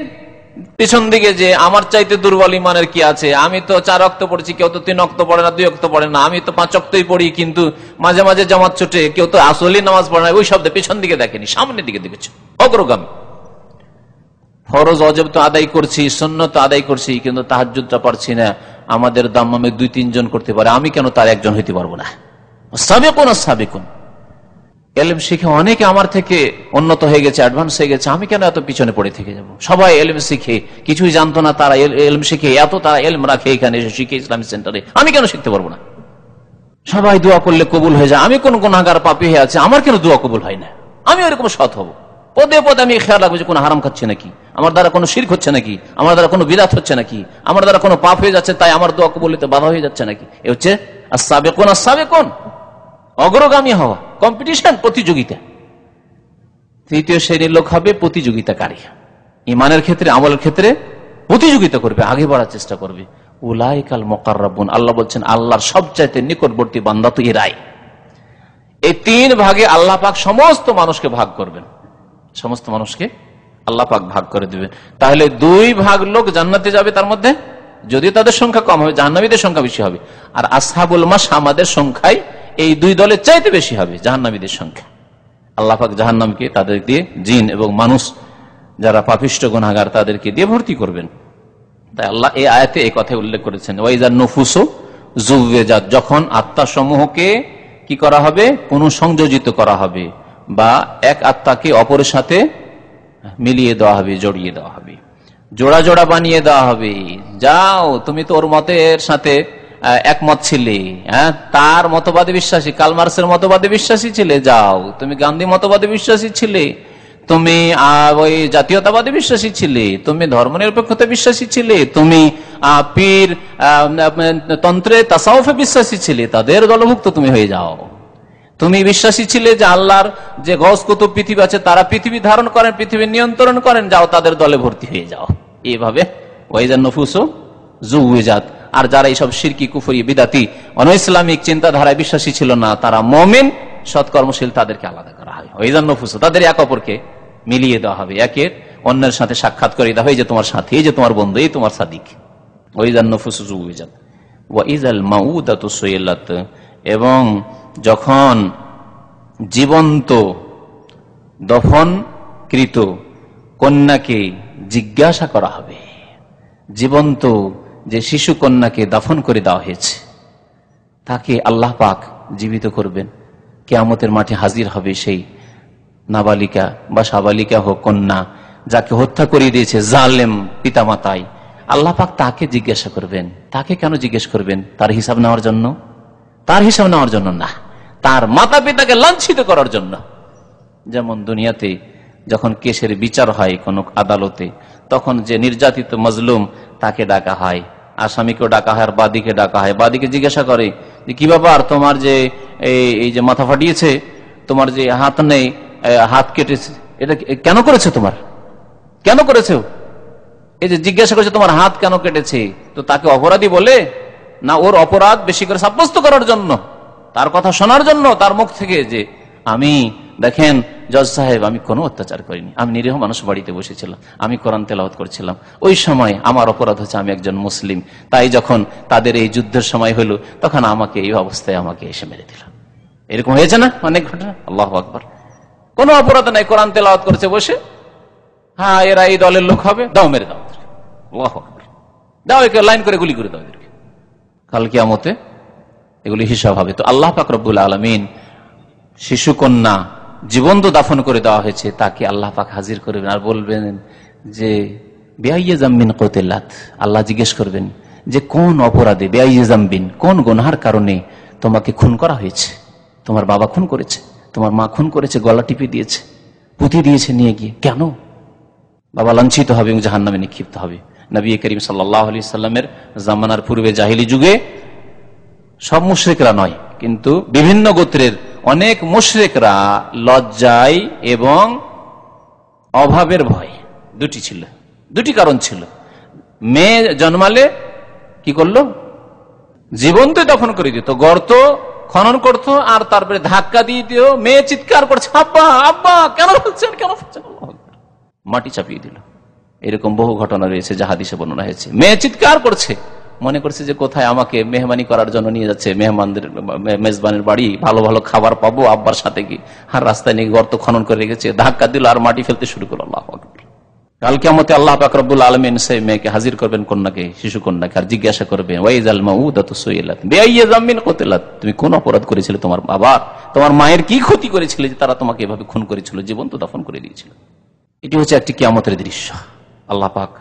পিছন দিকে যে আমার চাইতে দুর্বল ইমানের কি আছে? আমি তো 4 ওয়াক্ত পড়েছি, কেউ তো 3 ওয়াক্ত পড়ে না, 2 ওয়াক্ত পড়ে না। আমি তো 5 ওয়াক্তই পড়ি, কিন্তু মাঝে মাঝে জামাত ছুটে, কেউ তো আসলেই নামাজ পড়ে না। ওই শব্দে পিছন দিকে দেখেনি, সামনের দিকে দেখেছে, অগ্রগামী। ফরজ অজব তো আদায় করছি, সুন্নত তো আদায় করছি, কিন্তু তাহাজ্জুদটা পারছি না। আমাদের দাম্মামে 2-3 জন করতে পারে, আমি কেন তার একজন হইতে পারবো না? সাবিকুন সাবিকুন, এলম শিখে অনেকে আমার থেকে উন্নত হয়ে গেছে, অ্যাডভান্স হয়ে গেছে, আমি কেন এত পিছনে পড়ে থেকে যাব? সবাই এলম শিখে, কিছুই জানতো না তারা এলম শিখে এত তারা এলম রাখে এখানে এসে শিখে ইসলামিক সেন্টারে, আমি কেন শিখতে পারবো না? সবাই দোয়া করলে কবুল হয়ে যায়, আমি কোন গুনাহগার পাপী হয়ে আছে, আমার কেন দোয়া কবুল হয় না? আমি ওরকম সৎ হবো, পদে পদে আমি খেয়াল রাখবো যে কোনো হারাম খাচ্ছে নাকি, আমার দ্বারা কোনো শিরক হচ্ছে নাকি, আমার দ্বারা কোনো বিদআত হচ্ছে নাকি, আমার দ্বারা কোনো পাপ হয়ে যাচ্ছে তাই আমার দোয়া কবুল হতে বাধা হয়ে যাচ্ছে নাকি। এ হচ্ছে আস-সাবিকুন আস-সাবিকুন, অগ্রগামী হওয়া, কম্পিটিশন, প্রতিযোগিতা। তৃতীয় শ্রেণীর লোক হবে প্রতিযোগিতাকারী, ইমানের ক্ষেত্রে, আমলের ক্ষেত্রে প্রতিযোগিতা করবে, আগে বাড়ার চেষ্টা করবে। উলাইকাল মুকাররাবুন, আল্লাহ বলছেন আল্লাহর সবচাইতে নিকটবর্তী বান্দা তো এরাই। এই 3 ভাগে আল্লাহ পাক সমস্ত মানুষকে ভাগ করবেন, সমস্ত মানুষকে আল্লাহ পাক ভাগ করে দিবেন। তাহলে 2 ভাগ লোক জান্নাতে যাবে, তার মধ্যে যদিও তাদের সংখ্যা কম হবে, জাহান্নামীদের সংখ্যা বেশি হবে। আর আসহাবুল মাশআমাদের সংখ্যায় এই 2 দলের চাইতে বেশি হবে জাহান্নামীদের সংখ্যা। আল্লাহ পাক জাহান্নামকে তাদের দিয়ে, জিন এবং মানুষ যারা পাপিষ্ঠ গুনাহগার তাদেরকে দিয়ে ভর্তি করবেন। তাই আল্লাহ এই আয়াতে এই কথা উল্লেখ করেছেন, ওয়াইজান নুফুসু যুওয়াজাত, যখন আত্মা সমূহকে কি করা হবে, পুনঃসংযোজিত করা হবে, বা এক আত্মাকে অপরের সাথে মিলিয়ে দেওয়া হবে, জড়িয়ে দেওয়া হবে, জোড়া জোড়া বানিয়ে দেওয়া হবে। যাও, তুমি তো ওর মতের সাথে একমত ছিলে, হ্যাঁ, তার মতবাদে বিশ্বাসী, কার্ল মার্কসের মতবাদে বিশ্বাসী ছিলে, যাও। তুমি গান্ধী মতবাদে বিশ্বাসী ছিলে, তুমি ওই জাতীয়তাবাদে বিশ্বাসী ছিলে, তুমি ধর্মনিরপেক্ষতা বিশ্বাসী ছিলে, তুমি পীর তন্ত্রে তাসাউফে বিশ্বাসী ছিলে, তাদের দলভুক্ত তুমি হয়ে যাও। তুমি বিশ্বাসী ছিলে যে আল্লাহর যে গস কুতুব পৃথিবী আছে, তারা পৃথিবী ধারণ করেন, পৃথিবী নিয়ন্ত্রণ করেন, যাও তাদের দলে ভর্তি হয়ে যাও। এইভাবে ওয়াইজান নফুসু জুওয়াজাত। আর যারা এইসব শিরকি কুফরি বিদাতি অন ইসলামিক চিন্তাধারায় বিশ্বাসী ছিল না, তারা মুমিন সৎকর্মশীল, তাদেরকে আলাদা করা হয়। ওয়াইজান নফুসু, তাদের এক অপরকে মিলিয়ে দেওয়া হবে, একে অন্যের সাথে সাক্ষাৎ করে দেওয়া হয়, যে তোমার সাথী, এই যে তোমার বন্ধু, এই তোমার সাদিক। ওয়াইজান নফুসু জুওয়াজাত ওয়াইজাল মাউদাতু সুইলাত। এবং যখন জীবন্ত দফনকৃত কন্যাকে জিজ্ঞাসা করা হবে, জীবন্ত যে শিশু কন্যাকে দাফন করে দেওয়া হয়েছে তাকে আল্লাহ পাক জীবিত করবেন, কিয়ামতের মাঠে হাজির হবে সেই নাবালিকা বা সাবালিকা হোক কন্যা, যাকে হত্যা করে দিয়েছে জালেম পিতামাতায়। আল্লাহ পাক তাকে জিজ্ঞাসা করবেন। তাকে কেন জিজ্ঞেস করবেন? তার হিসাব নেওয়ার জন্য? তার হিসাব নেওয়ার জন্য না, তার মাতা পিতাকে লাঞ্ছিত করার জন্য। যেমন দুনিয়াতে যখন কেসের বিচার হয় কোন আদালতে, তখন যে নির্যাতিত মজলুম তাকে ডাকা হয়, আসামিকেও ডাকা হয়, আর বাদীকে ডাকা হয়। বাদীকে জিজ্ঞাসা করে যে কি ব্যাপার, তোমার যে এই যে মাথা ফাটিয়েছে, তোমার যে হাত নেই, হাত কেটেছে, এটা কেন করেছে, তোমার কেন করেছে? এই যে জিজ্ঞাসা করেছে তোমার হাত কেন কেটেছে, তো তাকে অপরাধী বলে না, ওর অপরাধ বেশি করে সাব্যস্ত করার জন্য, তার কথা শোনার জন্য তার মুখ থেকে, যে আমি দেখেন জজ সাহেব, আমি কোনো অত্যাচার করিনি, আমি নিরীহ মানুষ বাড়িতে বসেছিলাম, আমি কোরআন তেলাওয়াত করছিলাম, ওই সময় আমার অপরাধ হচ্ছে আমি একজন মুসলিম, তাই যখন তাদের এই যুদ্ধের সময় হলো তখন আমাকে এই অবস্থায় আমাকে এসে মেরে দিল। এরকম হয়েছে না অনেক ঘটনা? আল্লাহু আকবার। কোনো অপরাধ নাই, কোরআন তেলাওয়াত করেছে বসে, হ্যাঁ এরা এই দলের লোক হবে, দাও মেরে দাও, আল্লাহু আকবার, দাও একে লাইন করে গুলি করে দাও এদেরকে। কাল কিয়ামতে এগুলি হিসাব হবে। তো আল্লাহ পাক রব্বুল আলামিন শিশু কন্যা জীবন্ত দাফন করে দেওয়া হয়েছে, তাকে আল্লাহ পাক হাজির করবেন আর বলবেন যে বেআইয়ে জাম্বিন কতিলাত। আল্লাহ জিজ্ঞেস করবেন যে কোন অপরাধে, বেআইয়ে জাম্বিন, কোন গুনাহের কারণে তোমাকে খুন করা হয়েছে? তোমার বাবা খুন করেছে, তোমার মা খুন করেছে, গলা টিপে দিয়েছে, পুঁতি দিয়েছে নিয়ে গিয়ে, কেন? বাবা লাঞ্ছিত হবে এবং জাহান্নামে নিক্ষিপ্ত হবে। নবী করিম সাল্লাল্লাহু আলাইহি সাল্লামের জামানার পূর্বে জাহিলি যুগে সব মুশরিকরা নয়, কিন্তু বিভিন্ন গোত্রের অনেক মুশরিকরা লজ্জায় এবং অভাবের ভয়, দুটি কারণ ছিল। মেয়ে জন্মালে কি করলো? জীবন্ত দফন করে দিত, গর্ত খনন করত, আর তারপরে ধাক্কা দিয়ে দিও, মেয়ে চিৎকার করছে আব্বা আব্বা, কেন বলছেন, কেন বলছেন, মাটি চাপিয়ে দিল। এরকম বহু ঘটনা রয়েছে যা হাদিসে বর্ণনা হয়েছে। মেয়ে চিৎকার করছে, মনে করছে যে কোথায় আমাকে মেহমানি করার জন্য নিয়ে যাচ্ছে, মেহমানদের মেজবানের বাড়ি, ভালো ভালো খাবার পাবো আব্বার সাথে, কি আর রাস্তায় নিয়ে গর্ত খনন করে রেখেছে, ধাক্কা দিল আর মাটি ফেলতে শুরু করলো। আল্লাহু আকবার। কাল কিয়ামতে আল্লাহ পাক রব্বুল আলামিন সেই মেয়েকে হাজির করবেন, কন্যাকে, শিশু কন্যাকে, আর জিজ্ঞাসা করবেন ওয়াইজাল মাউদাতু সুইলাত বিআইয়ি যামবিন কুতিলাত, তুমি কোন অপরাধ করেছিলে, তোমার বাবা তোমার মায়ের কি ক্ষতি করেছিলে যে তারা তোমাকে এভাবে খুন করেছিল, জীবন্ত দাফন করে দিয়েছিল। এটি হচ্ছে একটি কিয়ামতের দৃশ্য। আল্লাহ পাক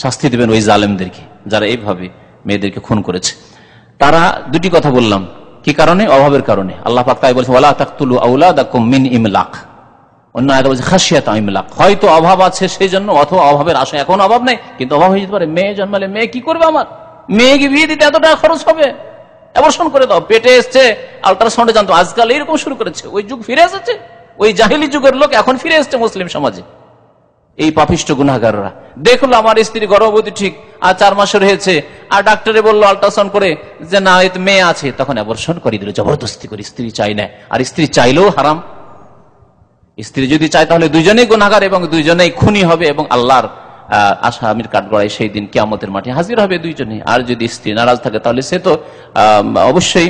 শাস্তি দেবেন ওই জালেমদেরকে যারা এইভাবে মেয়েদেরকে খুন করেছে। তারা দুটি কথা বললাম, কি কারণে? অভাবের কারণে। আল্লাহ পাক তাই বলছেন ওয়ালা তাকতুলু আওলাদাকুম মিন ইমলাক, অন্য আয়াতে বলছে খাশিয়াতা ইমলাক, হয়তো অভাব আছে সেই জন্য, অথবা অভাবের আশা, এখন অভাব নাই কিন্তু অভাব হয়ে যেতে পারে। মেয়ে জন্মালে মেয়ে কি করবে, আমার মেয়েকে বিয়ে দিতে এত টাকা খরচ হবে, অ্যাবর্শন করে দাও, পেটে এসছে আল্ট্রাসাউন্ডে জানতো, আজকাল এইরকম শুরু করেছে। ওই যুগ ফিরে এসেছে, ওই জাহিলি যুগের লোক এখন ফিরে এসছে মুসলিম সমাজে। এই পাপিষ্ট গুনাহগাররা দেখলো আমার স্ত্রী গর্ভবতী ঠিক আর 4 মাসের হয়েছে, আর ডাক্তারে বললো আল্ট্রাসাউন্ড করে যে না এতে মেয়ে আছে, তখন অ্যাবর্শন করে দিল জবরদস্তি করে। স্ত্রী চাই না, আর স্ত্রী চাইলেও হারাম। স্ত্রী যদি চায় তাহলে দুইজনেই গুনাহগার এবং দুইজনেই খুনি হবে, এবং আল্লাহর আসামির কাঠগড়ায় সেই দিন কিয়ামতের মাঠে হাজির হবে দুইজনে। আর যদি স্ত্রী নারাজ থাকে তাহলে সে তো অবশ্যই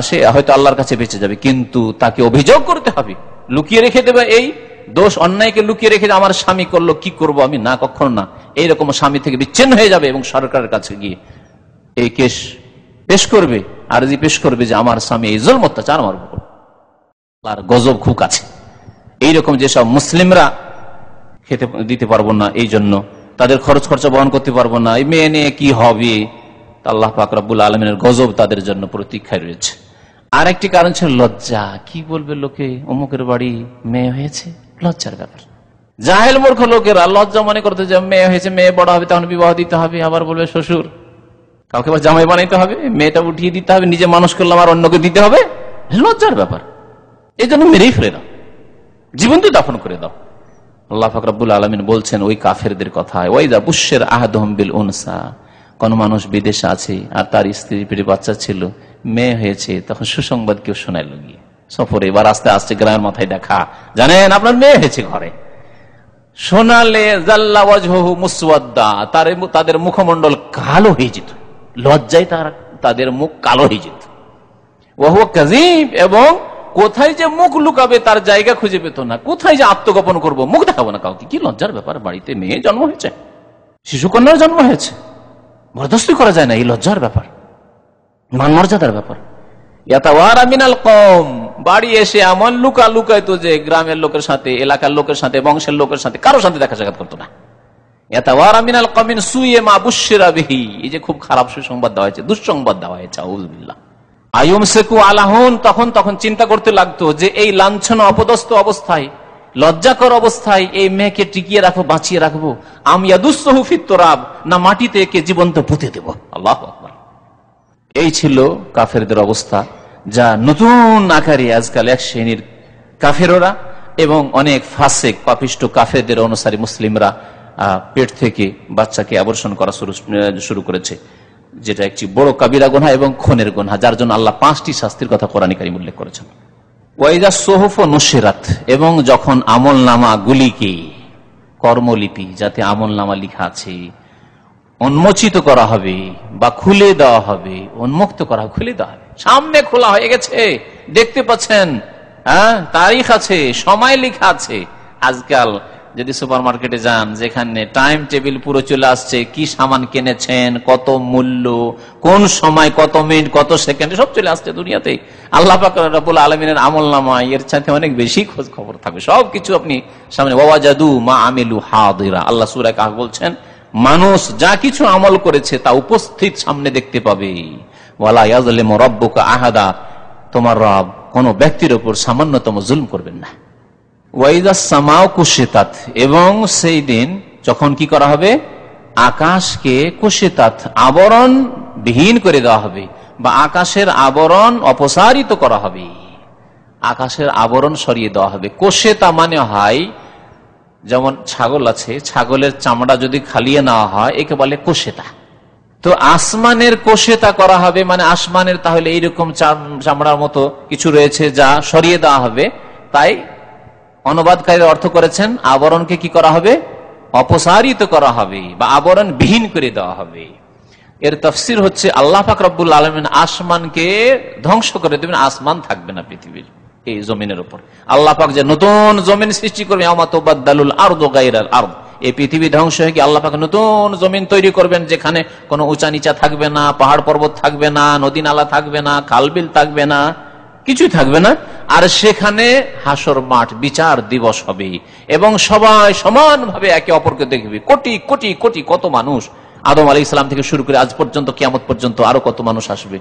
সে হয়তো আল্লাহর কাছে বেঁচে যাবে, কিন্তু তাকে অভিযোগ করতে হবে, লুকিয়ে রেখে দেবে এই দোষ অন্যায়কে, লুকিয়ে রেখে আমার স্বামী করলো, কি করব আমি, না কখনো না। এইরকম স্বামী থেকে বিচ্ছিন্ন হয়ে যাবে এবং সরকারের কাছে গিয়ে এই কেস পেশ করবে, আর পেশ করবে যে আমার স্বামী এই জুলম অত্যাচার আমার উপর আর গজব খুব কাছে। এইরকম যেসব মুসলিমরা খেতে দিতে পারবো না, এই জন্য তাদের খরচ খরচা বহন করতে পারবো না, এই মেয়ে নিয়ে কি হবে, আল্লাহ পাক রব্বুল আলমিনের গজব তাদের জন্য প্রতীক্ষায় রয়েছে। আর একটি কারণ ছিল লজ্জা। কি বলবে লোকে, অমুকের বাড়ি মেয়ে হয়েছে, লজ্জার ব্যাপার। জাহেল মূর্খ লোকেরা লজ্জা মনে করতে যে মেয়ে হয়েছে, মেয়ে বড় হবে তখন বিবাহ দিতে হবে, আবার বলবে শ্বশুর, কাউকে আবার জামাই বানাইতে হবে, মেয়েটা উঠিয়ে দিতে হবে, নিজে মানুষ করলাম আর অন্যকে দিতে হবে, লজ্জার ব্যাপার। এই জন্য মেরেই ফেলে দাও, জীবন্ত দাফন করে দাও। আল্লাহ পাক রব্বুল আলামিন বলছেন ওই কাফেরদের কথা, ওয়াইদা বুশশিরা আহাদুহুম বিল উনসা, কোন মানুষ বিদেশে আছে আর তার স্ত্রী পেটে বাচ্চা ছিল, মেয়ে হয়েছে, তখন সুসংবাদ কেউ শোনাইল গিয়ে সফরে, এবার আস্তে আস্তে গ্রামের মাথায় দেখা, জানেন আপনার মেয়ে হয়েছে ঘরে, শোনালে জাল্লা ওয়াজহুহু মুসওয়াদ্দা, তাদের মুখমণ্ডল কালো হয়ে যেত, লজ্জায় তাদের মুখ কালো হয়ে যেত। ওয়া হুয়া কাযীব, এবং কোথায় যে মুখ লুকাবে তার জায়গা খুঁজে পেত না, কোথায় যে আত্মগোপন করবো, মুখ দেখাবো না কাউকে। কি লজ্জার ব্যাপার, বাড়িতে মেয়ে জন্ম হয়েছে, শিশুকন্যার জন্ম হয়েছে, বরদাস্তি করা যায় না, এই লজ্জার ব্যাপার, মান মর্যাদার ব্যাপার। ইয়াতাওয়ারা মিনাল কওম, বাড়ি এসে এমন লুকাইতো যে গ্রামের লোকের সাথে, এলাকার লোকের সাথে, বংশের লোকের সাথে কারোর সাথে দেখা সাক্ষাৎ করতো না। ইয়াতাওয়ারা মিনাল কওম মিন সুই মা বুশশিরা বিহি, এই যে খুব খারাপ সুসংবাদ দেওয়া হয়েছে, দুঃসংবাদ দেওয়া হয়েছে, আউযুবিল্লাহ। আইয়ুমসিকু আলাহুন, তখন চিন্তা করতে লাগতো যে এই লাঞ্ছনা অপদস্থ অবস্থায়, লজ্জাকর অবস্থায় এই মেয়েকে টিকিয়ে রাখবো, বাঁচিয়ে রাখবো, আম ইয়াদুসসুহু ফিত তুরাব, না মাটিতে একে জীবন্ত পুঁতে দেব। আল্লাহু আকবার। এই ছিল কাফেরদের অবস্থা, যা নতুন আকারে আজকাল এক শ্রেণীর কাফেররা এবং অনেক ফাসিক পাপিষ্ট কাফেরদের অনুসারী মুসলিমরা পেট থেকে বাচ্চাকে আবর্ষণ করা শুরু করেছে, যেটা একটি বড় কাবিরা গুনাহ এবং খুনের গুনাহ, যার জন্য আল্লাহ 5টি শাস্তির কথা কোরআনে কারীম উল্লেখ করেছেন। ওয়াইদা সুহুফ নুশিরাত, এবং যখন আমলনামা গুলিকে, কর্মলিপি যাতে আমলনামা লেখা আছে, উন্মোচিত করা হবে বা খুলে দেওয়া হবে, উন্মুক্ত করা, খুলে দেওয়া হবে, সামনে খোলা হয়ে গেছে, দেখতে পাচ্ছেন, হ্যাঁ, তারিখ আছে, সময় লেখা আছে। আজকাল যদি সুপার মার্কেটে যান, যেখানে টাইম টেবিল পুরো চলে আসছে, কি সামান কিনেছেন, কত মূল্য, কোন সময়, কত মিনিট, কত সেকেন্ড, সব চলে আসছে দুনিয়াতে। আল্লাহ পাক রব্বুল আলামিনের আমলনামা এর সাথে অনেক বেশি খোঁজ খবর থাকবে, সবকিছু আপনি সামনে। ওয়াজাদু মা আমিলু হাদিরা, আল্লাহ সূরা কাহফ বলছেন মানুষ যা কিছু আমল করেছে তা উপস্থিত সামনে দেখতে পাবে। ওয়ালা ইয়াজলিমু রাব্বুকা আহাদা, তোমার রব কোন ব্যক্তির উপর সামান্যতম জুলম করবেন না। ওয়াইদাস সামাউ কুশিতাত, এবং সেই দিন যখন কি করা হবে, আকাশকে কুশিতাত, আবরণ বিহীন করে দেওয়া হবে, বা আকাশের আবরণ অপসারিত করা হবে, আকাশের আবরণ সরিয়ে দেওয়া হবে। কুশিতা মানে হয়, যেমন ছাগল আছে, ছাগলের চামড়া যদি খালিয়ে নেওয়া হয় একে বলে কুশিতা। তো আসমানের কুশিতা করা হবে, মানে আসমানের তাহলে এইরকম চামড়ার মতো কিছু রয়েছে যা সরিয়ে দেওয়া হবে। তাই অনুবাদকারীরা অর্থ করেছেন আবরণকে কি করা হবে, অপসারিত করা হবে বা আবরণ বিহীন করে দেওয়া হবে। এর তাফসীর হচ্ছে আল্লাহ পাক রব্বুল আলামিন আসমানকে ধ্বংস করে দেবেন, আসমান থাকবে না পৃথিবীর এই জমিনের উপর। আল্লাহ পাক যে নতুন জমিন সৃষ্টি করবে, ইয়াউমা তুবাদদালুল আরদু গায়রাল আরদ, এই পৃথিবী ধ্বংস হয়ে গিয়ে আল্লাহ পাক নতুন জমিন তৈরি করবেন, যেখানে কোনো উঁচা নিচা থাকবে না, পাহাড় পর্বত থাকবে না, নদী নালা থাকবে না, খালবিল থাকবে না, কিছুই থাকবে না। আর সেখানে হাসর মাঠ, বিচার দিবস হবে এবং সবাই সমানভাবে একে অপরকে দেখবে। কোটি কোটি কোটি কত মানুষ, আদম আলাইহিস সালাম থেকে শুরু করে আজ পর্যন্ত, কিয়ামত পর্যন্ত আরো কত মানুষ আসবে,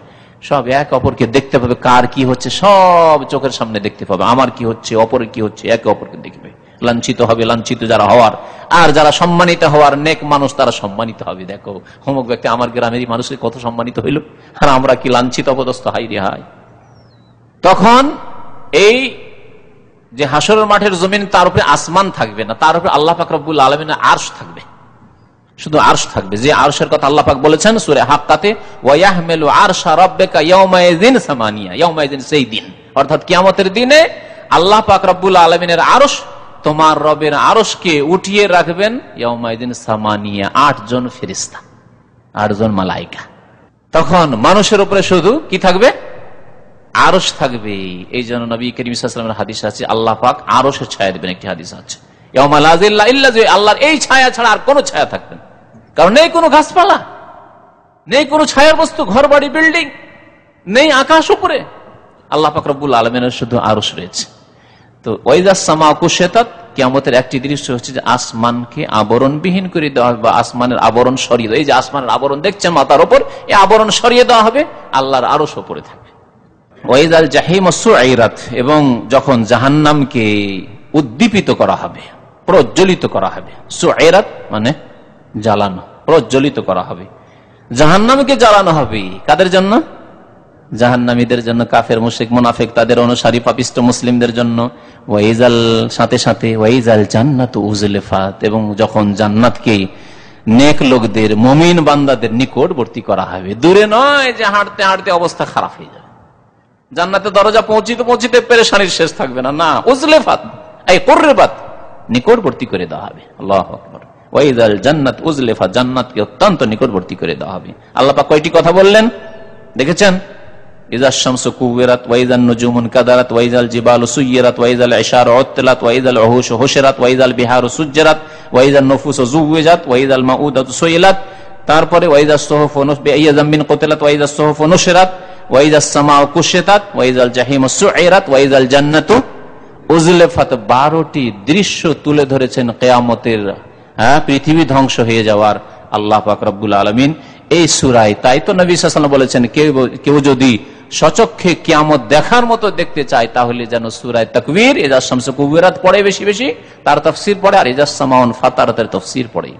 সব এক অপরকে দেখতে পাবে। কার কি হচ্ছে সব চোখের সামনে দেখতে পাবে, আমার কি হচ্ছে, অপরের কি হচ্ছে, একে অপরকে দেখবে। লাঞ্ছিত হবে লাঞ্ছিত যারা হওয়ার, আর যারা সম্মানিত হওয়ার নেক মানুষ তারা সম্মানিত হবে। দেখো অমুক ব্যক্তি আমার গ্রামেরই মানুষের কত সম্মানিত হইল, আর আমরা কি লাঞ্ছিত অপদস্থ, হাই রে হাই। তখন এই যে হাসরের মাঠের জমিন, তার উপরে আসমান থাকবে না, তার উপরে আল্লাহ পাক রব্বুল আলামিনের আরশ থাকবে, শুধু আরশ থাকবে। যে আরশের কথা আল্লাহ পাক বলেছেন সূরা হাক্কাতে, ওয়া ইয়াহমিলু আরশা রাব্বিকা ইয়াউমাইযিন সামানিয়া, ইয়াউমাইযিন সেই দিন, অর্থাৎ কিয়ামতের দিনে আল্লাহ পাক রব্বুল আলামিনের আরশ, তোমার রবের আরশকে উঠিয়ে রাখবেন ইয়াউমাইযিন সামানিয়া, 8 জন ফেরেশতা, 8 জন মালায়েকা। তখন মানুষের উপরে শুধু কি থাকবে, আরশ থাকবে। এই জন্য নবী করিম সাল্লাল্লাহু আলাইহি ওয়াসাল্লামের হাদিস আছে আল্লাহ পাক আরশের ছায়া দিবেন, একটি হাদিস আছে ইয়াউমা লা যিল্লা ইল্লা যিল্লুহু, আল্লাহর এই ছায়া ছাড়া আর কোনো ছায়া থাকবে না। কারণ নেই কোনো গাছপালা, নেই কোনো ছায়ার বস্তু, ঘর বাড়ি বিল্ডিং নেই, আকাশ উপরে, আল্লাহ পাক রব্বুল আলামিনের শুধু আরশ রয়েছে। তো ওয়াইদাস সামা কুশিতাত, কিয়ামতের একটি দৃশ্য হচ্ছে যে আসমানকে আবরণবিহীন করে দেওয়া হবে, বা আসমানের আবরণ সরিয়ে দেওয়া। এই যে আসমানের আবরণ দেখছেন মাথার উপর, এই আবরণ সরিয়ে দেওয়া হবে, আল্লাহর আরশ উপরে থাকবে। ওয়াইদাল জাহিম সুইরাত, এবং যখন জাহান্নামকে উদ্দীপিত করা হবে, প্রজ্বলিত করা হবে। সুইরাত মানে জ্বালানো, প্রজ্বলিত করা হবে। জাহান্নামকে জ্বালানো হবে কাদের জন্য? জাহান্নামীদের জন্য, কাফের মুশরিক মুনাফিক তাদের অনুসারী পাপিষ্ট মুসলিমদের জন্য। ওয়াইজাল, সাথে সাথে ওয়াইজাল জান্নাতু উজলিফাত, এবং যখন জান্নাতকে নেক লোকদের মুমিন বান্দাদের নিকটবর্তী করা হবে। দূরে নয় যে হাঁটতে হাঁটতে অবস্থা খারাপ হয়ে যাবে, জান্নাতের দরজা পৌঁছিতে পৌঁছিতে পেরেশানির শেষ থাকবে না। না, উজলিফাত এই কুরবাত, নিকটবর্তী করে দেওয়া হবে। আল্লাহু আকবার। ওয়াইজাল জান্নাত উজলিফাত, জান্নাতকে অত্যন্ত নিকটবর্তী করে দেওয়া হবে। আল্লাহ পাক কয়টি কথা বললেন দেখেছেন? ইযা শামসু কুওয়িরাত, ওয়াইজান নুজুমুন কাদারাত, ওয়াইজাল জিবালু সুয়্যিরাত, ওয়াইজাল ইশারু উত্তিলাত, ওয়াইজাল উহুশু হুশিরাত, ওয়াইজাল বিহারু সুজ্জিরাত, ওয়াইজান নুফুসু যুওয়াজাত, ওয়াইজাল মাউদাতু সুইলাত। তারপরে ওয়াইজাস সুহুফু বিআইয়িম মিন কুতিলাত, ওয়াইজাস সুহুফু নুশিরাত, ওয়াইজাস সামাউ কুশিতাত, ওয়াইজাল জাহিমু সুইরাত, ওয়াইজাল জান্নাতু উজলিফাত। 12টি দৃশ্য তুলে ধরেছেন কিয়ামতের, পৃথিবী ধ্বংস হয়ে যাওয়ার আল্লাহ পাক রব্বুল আলামিন এই সূরায়। তাই তো নবী সাল্লাল্লাহু আলাইহি ওয়াসাল্লাম বলেছেন, কেউ যদি সচক্ষে কিয়ামত দেখার মতো দেখতে চায় তাহলে যেন সূরা তাকবীর ইযা শামসু কুওয়িরাত পড়ে বেশি বেশি, তার তাফসীর পড়ে, আর ইযা সামাউন ফাতারাতের তাফসীর পড়ে।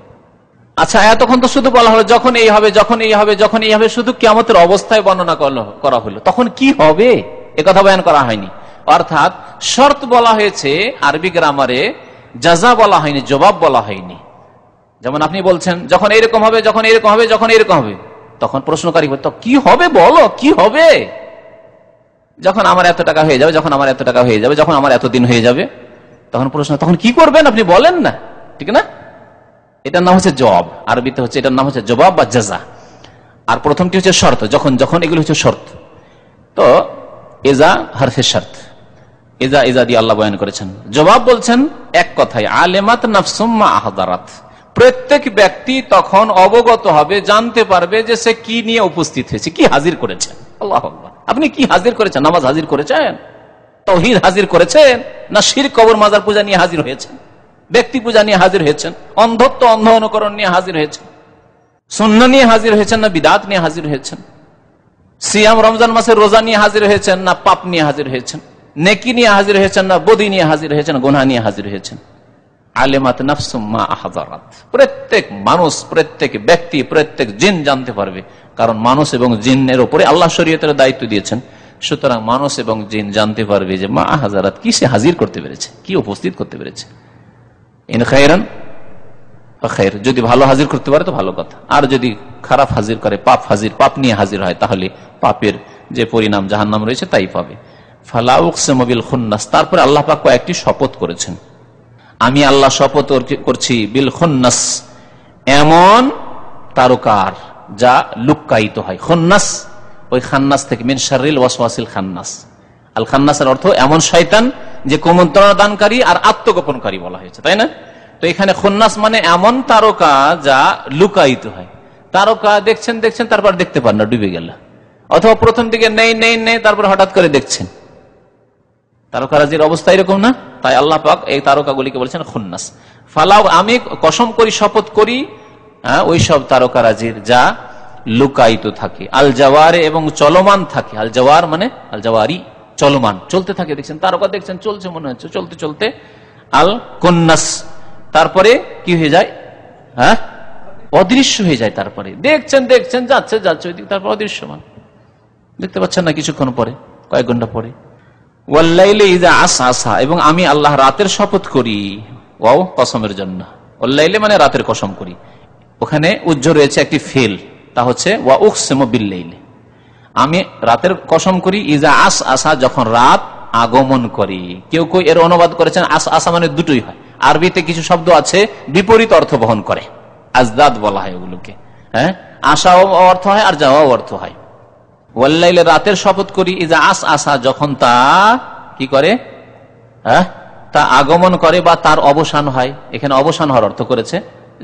আচ্ছা, এতক্ষণ তো শুধু বলা হলো যখন এই হবে, যখন এই হবে, যখন এই হবে, শুধু কিয়ামতের অবস্থায় বর্ণনা করা হলো। তখন কি হবে এ কথা বয়ান করা হয়নি। অর্থাৎ শর্ত বলা হয়েছে আরবি গ্রামারে, জাযা বলা হয়নি, জবাব বলা হয়নি। যেমন আপনি বলছেন যখন এরকম হবে, যখন এরকম হবে, যখন এরকম হবে, তখন প্রশ্নকারী তো কি হবে বলো, কি হবে? যখন আমার এত টাকা হয়ে যাবে, যখন আমার এত টাকা হয়ে যাবে, যখন আমার এতদিন হয়ে যাবে, তখন প্রশ্ন, তখন কি করবেন আপনি বলেন না, ঠিক না? এটার নাম হচ্ছে জবাব, আরবিতে হচ্ছে এটার নাম হচ্ছে জবাব বা জাযা। আর প্রথমটি হচ্ছে শর্ত, যখন যখন, এগুলো হচ্ছে শর্ত। তো ইযা হরফে শর্ত, ইযা ইযা দিয়ে আল্লাহ বয়ান করেছেন। জবাব বলছেন এক কথায়, আলিমাত নাফসুম মা আহদারাত, প্রত্যেক ব্যক্তি তখন অবগত হবে, জানতে পারবে যে সে কি নিয়ে উপস্থিত হয়েছে, কি হাজির করেছেন। আল্লাহু আকবার। আপনি কি হাজির করেছেন? নামাজ হাজির করেছেন, তাওহীদ হাজির করেছেন, না শিরক কবর মাজার পূজা নিয়ে হাজির হয়েছেন, ব্যক্তি পূজা নিয়ে হাজির হয়েছেন, অন্ধত্ব অন্ধ অনুকরণ নিয়ে হাজির হয়েছেন, সুন্নাহ নিয়ে হাজির হয়েছেন, না বিদআত নিয়ে হাজির হয়েছেন, সিয়াম রমজান মাসের রোজা নিয়ে হাজির হয়েছেন, না পাপ নিয়ে হাজির হয়েছেন, নেকি নিয়ে হাজির হয়েছেন, না বদি নিয়ে হাজির হয়েছেন, গুনাহ নিয়ে হাজির হয়েছেন। আলিমাত নাফসুম মা আহদারাত, প্রত্যেক মানুষ, প্রত্যেক ব্যক্তি, প্রত্যেক জিন জানতে পারবে, কারণ মানুষ এবং জিনের উপরে আল্লাহ শরীয়তের দায়িত্ব দিয়েছেন। সুতরাং মানুষ এবং জিন জানতে পারবে যে মা আহদারাত, কি সে হাজির করতে পেরেছে, কি উপস্থিত করতে পেরেছে। ইন খায়রান ফাখায়র, যদি ভালো হাজির করতে পারে তো ভালো কথা, আর যদি খারাপ হাজির করে, পাপ নিয়ে হাজির হয়, তাহলে পাপের যে পরিণাম জাহান্নাম রয়েছে তাই পাবে। ফালা উকসিমু বিল খুন্নাস, তারপরে আল্লাহ পাক কয়েকটি শপথ করেছেন। আমি আল্লাহ শপথ করছি বিল খুন্নাস, এমন তারকার যা লুক্কায়িত হয়। খুন্নাস ওই খান্নাস থেকে, মিন শাররিল ওয়াসওয়াসিল খান্নাস। আল খান্নাসের অর্থ এমন শয়তান যে কুমন্ত্রণা দানকারী আর আত্মগোপনকারী বলা হয়েছে, তাই না? তো এখানে খুন্নাস মানে এমন তারকা যা লুকায়িত হয়। তারকা দেখছেন দেখছেন, তারপর দেখতে পান না, ডুবে গেল। অথবা প্রথম দিকে নেই নেই নেই, তারপর হঠাৎ করে দেখছেন। তারকারাজির অবস্থা এরকম না? তাই আল্লাহ পাক এই তারকাগুলিকে বলছেন খুন্নাস। ফালাও, আমি কসম করি, শপথ করি ওই সব তারকারাজির যা লুকায়িত থাকে, আল জাওয়ারে, এবং চলমান থাকে। আল জাওয়ার মানে আল জাওয়ারি, চলমান, চলতে থাকে। দেখছেন তারকা, দেখছেন চলছে, মনে হচ্ছে চলতে চলতে আল কুন্নাস, তারপরে কি হয়ে যায়? অদৃশ্য হয়ে যায়। তারপরে দেখছেন দেখছেন, যাচ্ছে যাচ্ছে ওইদিকে, তারপর অদৃশ্যমান, দেখতে পাচ্ছেন না কিছুক্ষণ পরে, কয়েক ঘন্টা পরে। ওয়াল্লাইলি ইযা আসআসা, এবং আমি আল্লাহ রাতের শপথ করি। ওয়াও কসমের জন্য, ওয়াল্লাইলি মানে রাতের কসম করি। ওখানে উজ্জ্ব রয়েছে একটি ফেল, তা হচ্ছে ওয়া উকসিমু বিল্লাইলি, আমি রাতের কসম করি। ইযা আসআসা, যখন রাত আগমন করে। কেউ কেউ এর অনুবাদ করেছেন আসআসা মানে দুটোই হয়। আরবিতে কিছু শব্দ আছে বিপরীত অর্থ বহন করে, আজদাদ বলা হয় ওগুলোকে। আশাও অর্থ হয় আর যাওয়াও অর্থ হয়। ওয়াল্লাইলে, রাতের শপথ করি। ইযা আসআসা, যখন তা কি করে, তা আগমন করে বা তার অবসান হয়। এখানে অবসান হওয়ার অর্থ করেছে,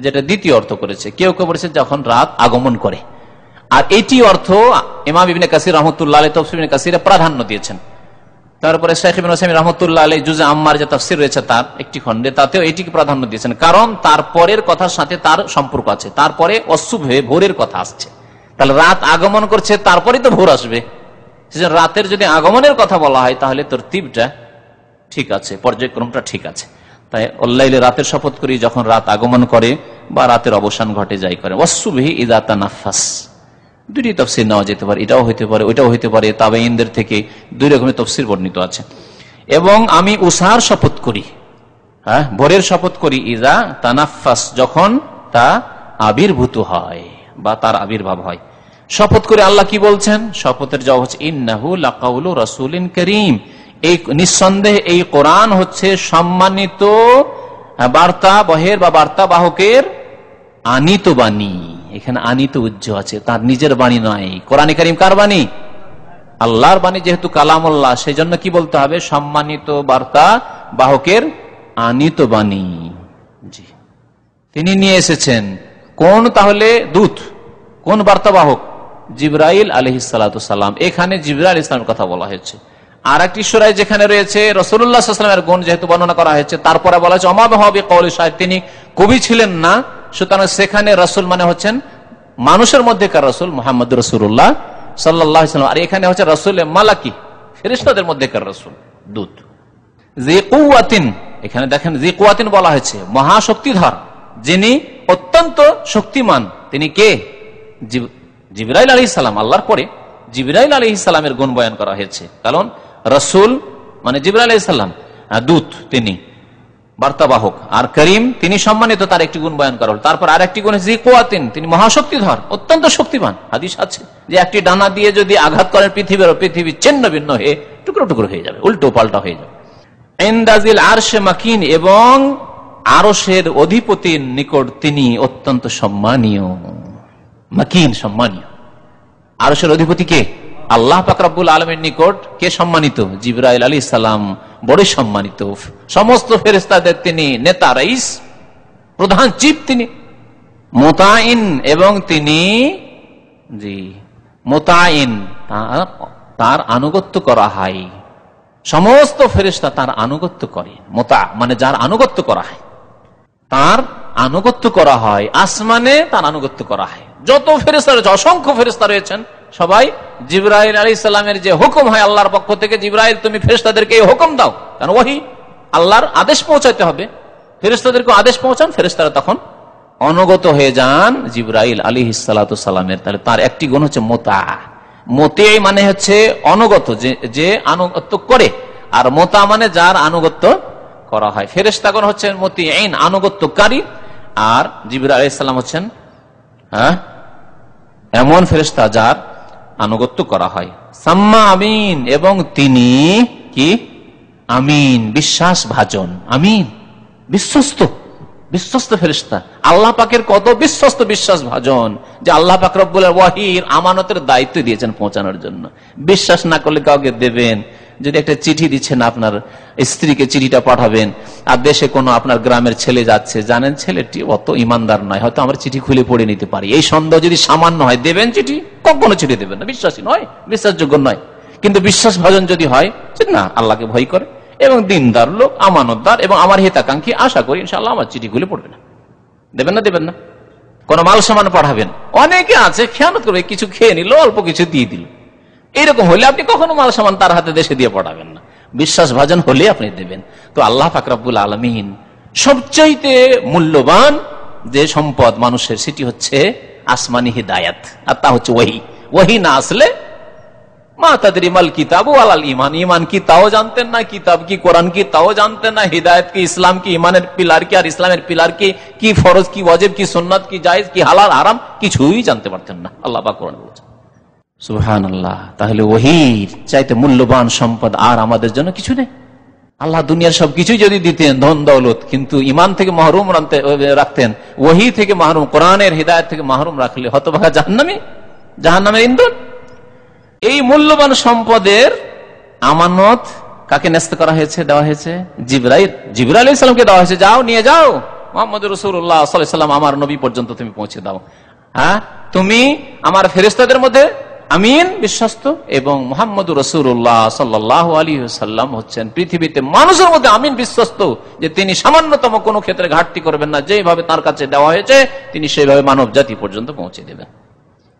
যেটা দ্বিতীয় অর্থ করেছে। কেউ কেউ বলেছে যখন রাত আগমন করে। আর এটি অর্থ ইমাম ইবনে কাসির রাহমাতুল্লাহ আলাইহি তাফসীর ইবনে কাসিরে প্রাধান্য দিয়েছেন। তারপরে শাইখ ইবনে উসাইমিন রাহমাতুল্লাহ আলাইহি জুজে আম্মার যে তাফসীর রয়েছে তার একটি খণ্ডে, তাতেও এটিকে প্রাধান্য দিয়েছেন, কারণ তারপরের কথার সাথে তার সম্পর্ক আছে। তারপরে অশুভে ভোরের কথা আসছে, তাহলে রাত আগমন করছে, তারপরেই তো ভোর আসবে। সেজন্য রাতের যদি আগমনের কথা বলা হয় তাহলে তরতিবটা ঠিক আছে, পর্যায়ক্রমটা ঠিক আছে। তাই অল্লাইলে রাতের শপথ করি যখন রাত আগমন করে বা রাতের অবসান ঘটে যাই করে। ওয়াসসুবহি ইযা তানাফাস, দুটি তাফসীর নেওয়া যেতে পারে, এটাও হইতে পারে ওইটাও হইতে পারে। তাবেঈনদের থেকে দুই রকমের তাফসীর বর্ণিত আছে। এবং আমি উসার শপথ করি, হ্যাঁ ভোরের শপথ করি, ইযা তানাফাস, যখন তা আবির্ভূত হয় বা তার আবির্ভাব হয়। শপথ করে আল্লাহ কি বলছেন? শপথের জবাব হচ্ছে ইন্নাহু লাকাউলু রাসূলিন কারীম, এই নিঃসন্দেহে এই কোরআন হচ্ছে সম্মানিত বার্তা বহের বা বার্তা বাহকের আনিত বাণী। এখানে আনিত উজ্জ আছে, তার নিজের বাণী নয়। কোরআনে কারীম কার বাণী? আল্লাহর বাণী, যেহেতু কালামুল্লাহ, সেই জন্য কি বলতে হবে? সম্মানিত বার্তা বাহকের আনিত বাণী। জি, তিনি নিয়ে এসেছেন। কোন তাহলে দূত? কোন বার্তাবাহক? জিবরাইল আলাইহিস সালাতু সালাম। এখানে জিবরাইল আলাইহিস সালামের কথা বলা হয়েছে। আর একটি সূরায় যেখানে রয়েছে রাসূলুল্লাহ সাল্লাল্লাহু আলাইহি ওয়াসাল্লামের গুণ যেহেতু বর্ণনা করা হয়েছে, তারপরে বলা হয়েছে ওমা বিহি বিকাউলি শায়র, তিনি কবি ছিলেন না। সুতরাং সেখানে রাসূল মানে হচ্ছেন মানুষের মধ্যেকার রাসূল মুহাম্মদুর রাসূলুল্লাহ সাল্লাল্লাহু আলাইহি ওয়াসাল্লাম। আর এখানে হচ্ছে রাসূল মালাকি, ফেরেশতাদের মধ্যেকার রাসূল, দূত। জি কুওয়াতিন, এখানে দেখেন জি কুওয়াতিন বলা হয়েছে, মহাশক্তিধর, যিনি অত্যন্ত শক্তিমান। তিনি কে? জিবরাইল আলাইহিস সালাম। আল্লাহর পরে জিবরাইল আলাইহিস সালামের গুণ বয়ান করা হয়েছে, কারণ রাসূল মানে জিবরাইল আলাইহিস সালাম, দূত, তিনি বার্তাবাহক। আর করিম, তিনি সম্মানিত, তার একটি গুণ বয়ান করা হল। তারপর আর একটি গুণ জি কুওয়াতিন, তিনি মহাশক্তিধর, অত্যন্ত শক্তিমান। হাদিস আছে যে একটি ডানা দিয়ে যদি আঘাত করেন পৃথিবী ছিন্ন ভিন্ন হয়ে টুকরো টুকরো হয়ে যাবে, উল্টো পাল্টা হয়ে যাবে। ইনদাজিল আরশে মাকিন, এবং আরশের অধিপতির নিকট তিনি অত্যন্ত সম্মানীয়। মাকিন, সম্মানীয়। আরশের অধিপতি কে? আল্লাহ পাক রব্বুল আলামিনের নিকট কে সম্মানিত? জিবরাইল আলাইহিস সালাম বড় সম্মানিত। সমস্ত ফেরেশতাদের তিনি নেতা, রাইস, প্রধান চিফ তিনি। মুতাইন, এবং তিনি মুতাইন, তার আনুগত্য করা হয়। সমস্ত ফেরেশতা তার আনুগত্য করে। মুতা মানে যার আনুগত্য করা হয়, তার আনুগত্য করা হয়। আসমানে তার আনুগত্য করা হয়। যত ফেরেশতা রয়েছে, অসংখ্য ফেরেশতা রয়েছেন, সবাই জিবরাইল আলাইহিস সালামের যে হুকুম হয় আল্লাহর পক্ষ থেকে, জিবরাইল তুমি ফেরেশতাদেরকে এই হুকুম দাও, কারণ ওহী আল্লাহর আদেশ পৌঁছাতে হবে। ফেরেশতাদেরকে আদেশ পৌঁছান, ফেরেশতারা তখন অনুগত হয়ে যান জিবরাইল আলাইহিস সালাতু সালামের। তাহলে তার একটি গুণ হচ্ছে মুতা। মতি মানে হচ্ছে অনুগত, যে আনুগত্য করে, আর মোতা মানে যার আনুগত্য করা হয়। ফেরেশতাগণ হচ্ছেন মুতিঈন, আনুগত্যকারী, আর জিবরাইল আলাইহিস সালাম হচ্ছেন এমন ফেরেশতা যার আনুগত্য করা হয়। সাম্মা আমিন, এবং তিনি কি? আমিন, বিশ্বাস ভাজন। আমিন, বিশ্বস্ত, বিশ্বস্ত ফেরেশতা। আল্লাহ পাকের কত বিশ্বস্ত, বিশ্বাস ভাজন, যে আল্লাহ পাক রব্বুল ওয়াহির আমানতের দায়িত্ব দিয়েছেন পৌঁছানোর জন্য। বিশ্বাস না করলে কাউকে দেবেন, যদি একটা চিঠি দিচ্ছেন আপনার স্ত্রীকে, চিঠিটা পাঠাবেন, আর দেশে কোনো আপনার গ্রামের ছেলে যাচ্ছে, জানেন ছেলেটি অত ইমানদার নয়, হয়তো আমার চিঠি খুলে পড়ে নিতে পারি, এই সন্দেহ যদি সামান্য হয়, দেবেন চিঠি? কখনো চিঠি দেবেন না, বিশ্বাসী নয়, বিশ্বাসযোগ্য নয়। কিন্তু বিশ্বাস ভাজন যদি হয়, না আল্লাহকে ভয় করে এবং দিনদার লোক, আমানতদার এবং আমার হিতাকাঙ্ক্ষী, আশা করি ইনশাআল্লাহ আমার চিঠি খুলে পড়বে না। দেবেন না? দেবেন না। কোন মাল সামান পাঠাবেন, অনেকে আছে খেয়ানত করবে, কিছু খেয়ে নিল, অল্প কিছু দিয়ে দিল, এইরকম হলে আপনি কখনো মাল সামান তার হাতে দেশে দিয়ে পাঠাবেন না। বিশ্বাস ভাজন হলে আপনি দেবেন। তো আল্লাহ পাক রব্বুল আলামিন সবচাইতে মূল্যবান যে সম্পদ মানুষের, সেটি হচ্ছে আসমানি হিদায়াত, আর তা হচ্ছে ওহী। ওহী না আসলে মা তাদরি মাল কিতাব ওয়ালাল ঈমান, ঈমান কি তাও জানতেন না, কিতাব কি কোরআন কি তাও জানতেন না, হিদায়াত কি, ইসলাম কি, ঈমানের পিলার কি আর ইসলামের পিলার কি, কি ফরজ কি ওয়াজিব কি, সুন্নাত কি জায়েজ কি, হালাল হারাম, কিছুই জানতে পারতেন না। আল্লাহ পাক কোরআনে বলেছেন। সুবহানাল্লাহ। তাহলে ওহীর চাইতে মূল্যবান সম্পদ আর আমাদের জন্য কিছু নেই। আল্লাহ দুনিয়ার সবকিছুই যদি দিতেন, ধন দৌলত, কিন্তু ঈমান থেকে মাহরুম রাখতেন, ওহী থেকে মাহরুম, কোরআনের হিদায়াত থেকে মাহরুম রাখলে হতভাগা জাহান্নামী, জাহান্নামের ইন্ধন। এই মূল্যবান সম্পদের আমানত কাকে ন্যস্ত করা হয়েছে, দেওয়া হয়েছে? জিবরাইল আলাইহিস সালামকে দেওয়া হয়েছে। যাও, নিয়ে যাও, মুহাম্মদুর রাসূলুল্লাহ সাল্লাল্লাহু আলাইহি ওয়াসাল্লাম, আমার নবী পর্যন্ত তুমি পৌঁছে দাও। হ্যাঁ, তুমি আমার ফেরেশতাদের মধ্যে আমিন বিশ্বস্ত, এবং মুহাম্মদুর রাসূলুল্লাহ সাল্লাল্লাহু আলাইহি ওয়াসাল্লাম হচ্ছেন পৃথিবীতে মানুষের মধ্যে আমিন বিশ্বস্ত, যে তিনি সামান্যতম কোনো ক্ষেত্রে ঘাটতি করবেন না, যেভাবে তার কাছে দেওয়া হয়েছে তিনি সেইভাবে মানব জাতি পর্যন্ত পৌঁছে দেবেন।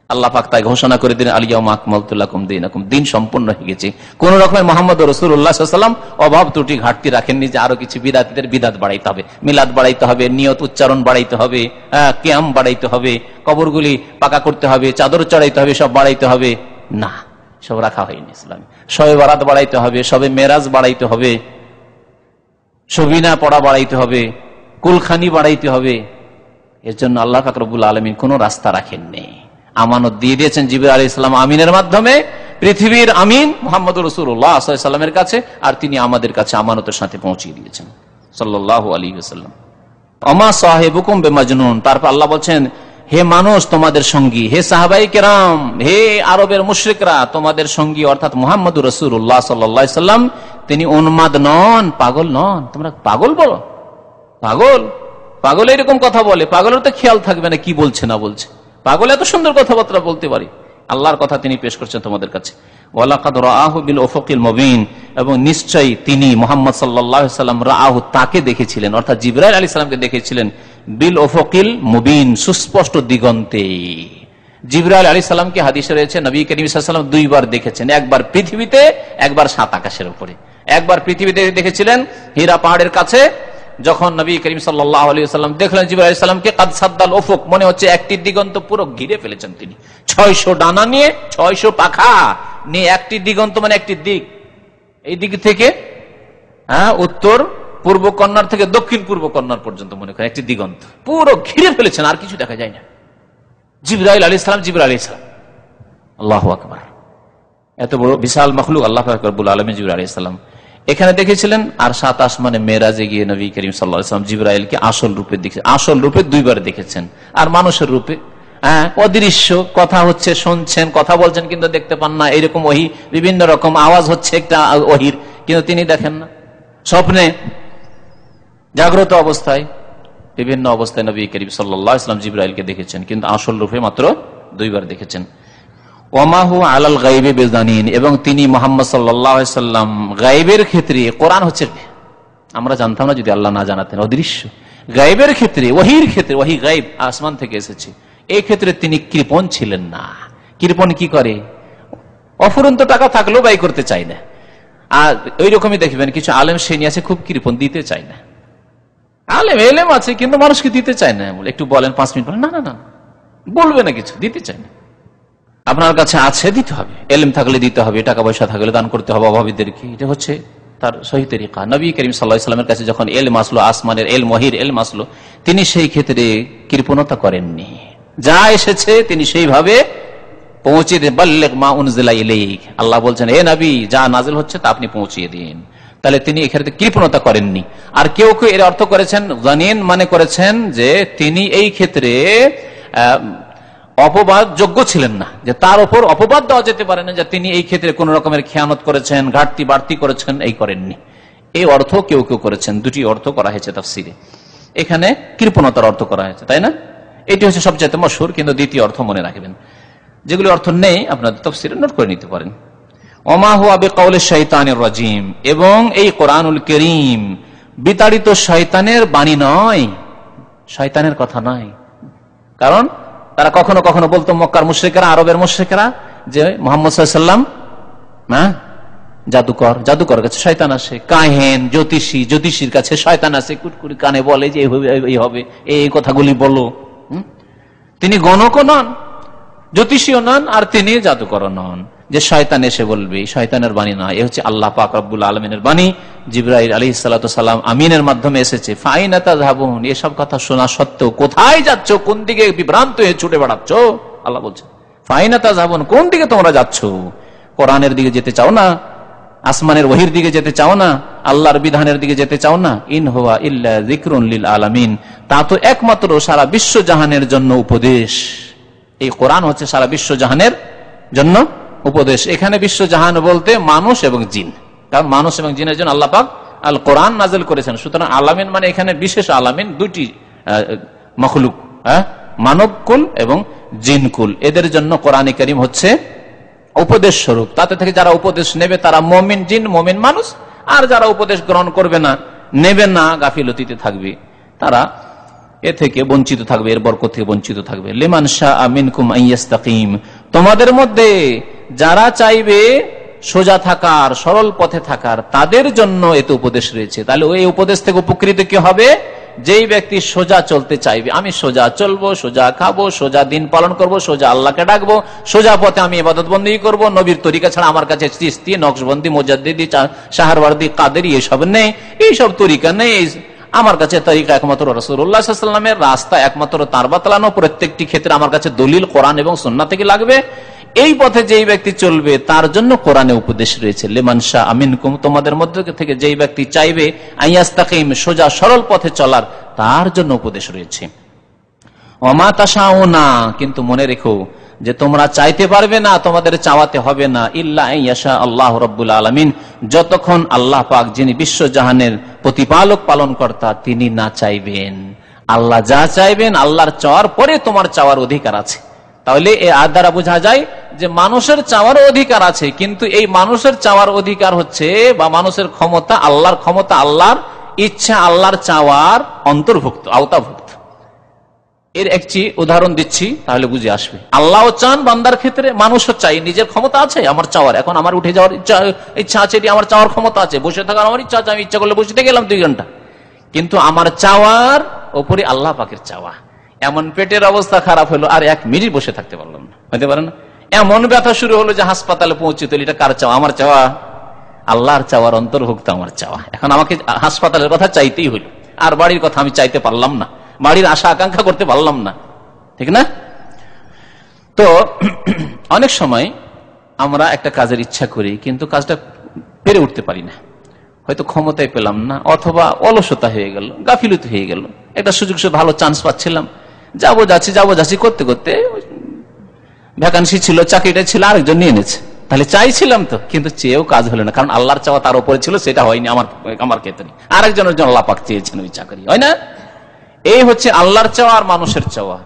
আল্লাহ পাক তাই ঘোষণা করে দিলেন, আলিয়াউমা আকমালতু লাকুম দীনাকুম, দিন সম্পূর্ণ হয়ে গেছে। কোন রকমের মুহাম্মদুর রাসূলুল্লাহ সাল্লাল্লাহু আলাইহি ওয়াসাল্লাম অভাব ত্রুটি ঘাটতি রাখেননি যে আরো কিছু বিদাতীদের বিদাত বাড়াইতে হবে, মিলাদ বাড়াইতে হবে, নিয়ত উচ্চারণ বাড়াইতে হবে, কিয়াম বাড়াইতে হবে, কবরগুলি পাকা করতে হবে, চাদর চড়াইতে হবে, সব বাড়াইতে হবে না, সব রাখা হয়নি ইসলামে। শবে বারাত বাড়াইতে হবে, শবে মেরাজ বাড়াইতে হবে, সবিনা পড়া বাড়াইতে হবে, কুলখানি বাড়াইতে হবে। এর জন্য আল্লাহ পাক রব্বুল আলামিন কোন রাস্তা রাখেননি, আমানত দিয়ে দিয়েছেন জিবরাইল আলাইহিস সালাম আমিনের মাধ্যমে পৃথিবীর আমিন মুহাম্মদুর রাসূলুল্লাহ সাল্লাল্লাহু আলাইহি ওয়াসাল্লামের কাছে, আর তিনি আমাদের কাছে আমানতের সাথে পৌঁছিয়ে দিয়েছেন সাল্লাল্লাহু আলাইহি ওয়াসাল্লাম। ওমা সাহিবুকুম বিমাজনুন, তারপর আল্লাহ বলছেন, হে মানুষ তোমাদের সঙ্গী, হে সাহাবায়ে কেরাম, হে আরবের মুশরিকরা তোমাদের সঙ্গী অর্থাৎ মুহাম্মদুর রাসূলুল্লাহ সাল্লাল্লাহু আলাইহি ওয়াসাল্লাম তিনি উন্মাদ নন, পাগল নন। তোমরা পাগল বলো, পাগল পাগল এরকম কথা বলে, পাগলের তো খেয়াল থাকবে না কি বলছে না বলছে। পাগল এত সুন্দর কথাবার্তা বলতে পারে, আল্লাহর কথা তিনি পেশ করছেন তোমাদের কাছে। ওয়ালাকাদ রাআহু বিল উফুকিল মুবিন, এবং নিশ্চয়ই তিনি মুহাম্মদ সাল্লাল্লাহু আলাইহি ওয়াসাল্লাম রাআহু তাকে দেখেছিলেন, অর্থাৎ জিবরাইল আলাইহিস সালামকে দেখেছিলেন, বিল উফুকিল মুবিন সুস্পষ্ট দিগন্তে। জিবরাইল আলাইহিস সালামকে হাদিসে রয়েছে নবী করিম সাল্লাল্লাহু আলাইহি ওয়াসাল্লাম দুইবার দেখেছেন, একবার পৃথিবীতে, একবার সাত আকাশের উপরে। একবার পৃথিবীতে দেখেছিলেন হীরা পাহাড়ের কাছে, যখন নবী করিম সাল্লাল্লাহু আলাইহি ওয়াসাল্লাম দেখলেন জিবরাইল আলাইহিস সালামকে, কাদ সাদ্দাল উফুক, মনে হচ্ছে একটি দিগন্ত পুরো ঘিরে ফেলেছেন তিনি। 600 ডানা নিয়ে, 600 পাখা নিয়ে একটি দিগন্ত মানে একটি দিক, এই দিক থেকে উত্তর পূর্ব কর্নার থেকে দক্ষিণ পূর্ব কর্নার পর্যন্ত মনে করেন একটি দিগন্ত পুরো ঘিরে ফেলেছেন, আর কিছু দেখা যায় না। জিবরাইল আলাইহিস সালাম, জিবরাইল আলাইহিস সালাম, আল্লাহু আকবার, এত বড় বিশাল মাখলুক আল্লাহ পাক রব্বুল আলামিন জিবরাইল আলাইহিস সালাম এখানে দেখেছিলেন। আর 7 আসমানে মেরাজে গিয়ে নবী করিম সাল্লাল্লাহু আলাইহি ওয়াসাল্লাম জিবরাইলকে আসল রূপে দেখেছেন, আসল রূপে দুইবার দেখেছেন। আর মানুষের রূপে অদৃশ্য, কথা হচ্ছে শুনছেন, কথা বলছেন কিন্তু দেখতে পান না, এরকম ওহী, বিভিন্ন রকম আওয়াজ হচ্ছে একটা ওহীর, কিন্তু তিনি দেখেন না। স্বপ্নে, জাগ্রত অবস্থায়, বিভিন্ন অবস্থায় নবী করিম সাল্লাল্লাহু আলাইহি ওয়াসাল্লাম জিবরাইলকে দেখেছেন, কিন্তু আসল রূপে মাত্র দুইবার দেখেছেন। ওয়ামাহু আলাল গায়বি বিজানিন, এবং তিনি মুহাম্মদ সাল্লাল্লাহু আলাইহি ওয়াসাল্লাম গায়বের ক্ষেত্রে, কোরআন হচ্ছে আমরা জানতাম না যদি আল্লাহ না জানাতেন, অদৃশ্য। গায়বের ক্ষেত্রে, ওহীর ক্ষেত্রে, ওহী গায়ব আসমান থেকে এসেছে, এই ক্ষেত্রে তিনি কৃপণ ছিলেন না। কৃপণ কি করে? অফুরন্ত টাকা থাকলেও ব্যয় করতে চায় না। আর ওই রকমই দেখবেন কিছু আলেম শ্রেণী আছে খুব কৃপণ, দিতে চায় না। আলেম এলেম আছে কিন্তু মানুষকে দিতে চায় না, একটু বলেন 5 মিনিট বলেন, না না না বলবে না, কিছু দিতে চায় না। আপনার কাছে আছে, দিতে হবে, এলেম থাকলে দিতে হবে, টাকা পয়সা থাকলে দান করতে হবে অভাবীদেরকে, এটা হচ্ছে তার সহি তরিকা। নবী করিম সাল্লাল্লাহু আলাইহি ওয়াসাল্লামের কাছে যখন এলম আসলো, আসমানের এলম, ওহীর এলম আসলো, তিনি সেই ক্ষেত্রে কৃপণতা করেননি। যা এসেছে তিনি সেইভাবে পৌঁছে দেন। বাল্লিগ মা উনজিলা ইলাইক, আল্লাহ বলছেন হে নবী যা নাজিল হচ্ছে তা আপনি পৌঁছিয়ে দিন। তাহলে তিনি এখানে কৃপণতা করেননি। আর কেউ কেউ এর অর্থ করেছেন, জানিন মানে করেছেন যে তিনি এই ক্ষেত্রে অপবাদ যোগ্য ছিলেন না, যে তার উপর অপবাদ দেওয়া যেতে পারে না যে তিনি এই ক্ষেত্রে কোন রকমের খেয়ানত করেছেন, ঘাটতি বাড়তি করেছেন, এই করেননি। এই অর্থ কেউ কেউ করেছেন, দুটি অর্থ করা হয়েছে তাফসিরে। এখানে কৃপণতার অর্থ করা হয়েছে, তাই না? এটি হচ্ছে সবচেয়ে মশহুর, কিন্তু দ্বিতীয় অর্থ মনে রাখবেন। যেগুলি অর্থ নেই আপনাদের তাফসিরে নোট করে নিতে পারেন। ওমা হুয়া বিকাউলি শাইতানির রাজিম, এবং এই কোরআনুল কারীম বিতাড়িত শয়তানের বাণী নয়, শয়তানের কথা নয়। কারণ তারা কখনো কখনো বলতো, মক্কার মুশরিকরা, আরবের মুশরিকরা, যে মুহাম্মদ সাল্লাল্লাহু আলাইহি ওয়াসাল্লাম জাদুকর, জাদুকর কাছে শয়তান আসে, কাহেন জ্যোতিষীর কাছে শয়তান আসে, কুটকুটি কানে বলে যে এই হবে, এই কথাগুলি বলো। তিনি গণকও নন, জ্যোতিষীও নন, আর তিনি জাদুকর নন যে শয়তান এসে বলবে। শয়তানের বাণী নয়, এ হচ্ছে আল্লাহ পাক রব্বুল আলামিনের বাণী। জিবরাইল আলাইহিস সালাতু সালাম আমিনের মাধ্যমে এসেছে। ফাইনা তাযহাবুন, এসব কথা শোনা সত্ত্বেও কোথায় যাচ্ছ, কোন দিকে বিভ্রান্ত হয়ে ছুটে বেড়াচ্ছ? আল্লাহ বলছে ফাইনা তাযহাবুন, কোন দিকে তোমরা যাচ্ছ? কোরআনের দিকে যেতে চাও না? আসমানের ওহীর দিকে যেতে চাও না? আল্লাহর বিধানের দিকে যেতে চাও না? ইন হুয়া ইল্লা যিকরুন লিল আলামিন, তা তো একমাত্র সারা বিশ্ব জাহানের জন্য উপদেশ। এই কোরআন হচ্ছে সারা বিশ্ব জাহানের জন্য উপদেশ। এখানে বিশ্ব জাহান বলতে মানুষ এবং জিন, কারণ মানুষ এবং জিনের জন্য আল্লাহ পাক আল কোরআন নাযিল করেছেন। সুতরাং আলামিন মানে এখানে বিশেষ আলামিন, দুটি মখলুক, মানব কুল এবং জিন কুল, এদের জন্য কোরআনে কারীম হচ্ছে উপদেশ স্বরূপ। তাতে থেকে যারা উপদেশ নেবে তারা মুমিন জিন, মুমিন মানুষ, আর যারা উপদেশ গ্রহণ করবে না, নেবে না, গাফিলতিতে থাকবে, তারা এ থেকে বঞ্চিত থাকবে, এর বরকত থেকে বঞ্চিত থাকবে। লিমান শাআ মিনকুম আন ইস্তাকিম, তোমাদের মধ্যে যারা চাইবে সোজা থাকার, সরল পথে থাকার, তাদের জন্য এতে উপদেশ রয়েছে। তাহলে ওই উপদেশ থেকে উপকৃত কি হবে? যেই ব্যক্তি সোজা চলতে চাইবে, আমি সোজা চলবো, সোজা খাবো, সোজা দিন পালন করব, সোজা আল্লাহকে ডাকবো, সোজা পথে আমি ইবাদত বন্দেগী করব, নবীর তরিকা ছাড়া আমার কাছে চিশতি, নকশবন্দি, মুজাদ্দিদি, সাহারওয়ার্দী, কাদেরী এসব নেই, এইসব তরিকা নেই। আমার কাছে তরিকা একমাত্র রাসূলুল্লাহ সাল্লাল্লাহু আলাইহি ওয়াসাল্লামের, রাস্তা একমাত্র তার বাতলানো, প্রত্যেকটি ক্ষেত্রে আমার কাছে দলিল কোরআন এবং সুন্নাহ থেকে লাগবে। এই পথে যেই ব্যক্তি চলবে তার জন্য কোরআনে উপদেশ রয়েছে। লিমান শাআ মিনকুম, তোমাদের মধ্য থেকে যেই ব্যক্তি চাইবে আন ইস্তাকিম, সোজা সরল পথে চলার, তার জন্য উপদেশ রয়েছে। ওয়া মা তাশাউনা, কিন্তু মনে রেখো যে তোমরা চাইতে পারবে না, তোমাদের চাওয়াতে হবে না, ইল্লা আন ইয়াশা আল্লাহু রাব্বুল আলামিন, যতক্ষণ আল্লাহ পাক যিনি বিশ্বজাহানের প্রতিপালক পালনকর্তা তিনি না চাইবেন। আল্লাহ যা চাইবেন, আল্লাহর চাওয়ার পরে তোমার চাওয়ার অধিকার আছে। তাহলে এই আয়াত দ্বারা বোঝা যায় যে মানুষের চাওয়ার অধিকার আছে, কিন্তু এই মানুষের চাওয়ার অধিকার হচ্ছে, বা মানুষের ক্ষমতা আল্লাহর ক্ষমতা, আল্লাহর ইচ্ছা আল্লাহর চাওয়ার অন্তর্ভুক্ত, আওতাভুক্ত। এর একটি উদাহরণ দিচ্ছি, তাহলে বুঝে আসবে। আল্লাহ চান বান্দার ক্ষেত্রে, মানুষও চাই, নিজের ক্ষমতা আছে আমার চাওয়ার, এখন আমার উঠে যাওয়ার ইচ্ছা আছে, এটি আমার চাওয়ার ক্ষমতা আছে, বসে থাকার আমার ইচ্ছা আছে, আমি ইচ্ছা করলে বসে থেকে গেলাম 2 ঘন্টা, কিন্তু আমার চাওয়ার ওপরে আল্লাহ পাকের চাওয়া। এমন পেটের অবস্থা খারাপ হলো, আর 1 মিনিট বসে থাকতে পারলাম না, হতে পারে না? এমন ব্যথা শুরু হলো যে হাসপাতালে পৌঁছে, তো এটা কার চাওয়া? আমার চাওয়া, আল্লাহর চাওয়ার অন্তর্ভুক্ত আমার চাওয়া। এখন আমাকে হাসপাতালের কথা চাইতেই হইল, আর বাড়ির কথা আমি চাইতে পারলাম না, বাড়ির আশা আকাঙ্ক্ষা করতে পারলাম না, ঠিক না? তো অনেক সময় আমরা একটা কাজের ইচ্ছা করি, কিন্তু কাজটা পেরে উঠতে পারি না, হয়তো ক্ষমতায় পেলাম না, অথবা অলসতা হয়ে গেল, গাফিলতি হয়ে গেল। একটা সুযোগ, ভালো চান্স পাচ্ছিলাম, যাবো যাচ্ছি করতে করতে ভ্যাকান্সি ছিল, চাকরিটা ছিল, আরেকজন নিয়ে এনেছে। তাহলে চাইছিলাম তো, কিন্তু চেয়েও কাজ হলো না, কারণ আল্লাহর চাওয়া তার উপরে ছিল, সেটা হয়নি আমার ক্ষেত্রে। আরেকজনের জন্য আল্লাহ পাক চেয়েছেন ওই চাকরি, হয় না? এই হচ্ছে আল্লাহর চাওয়া আর মানুষের চাওয়া।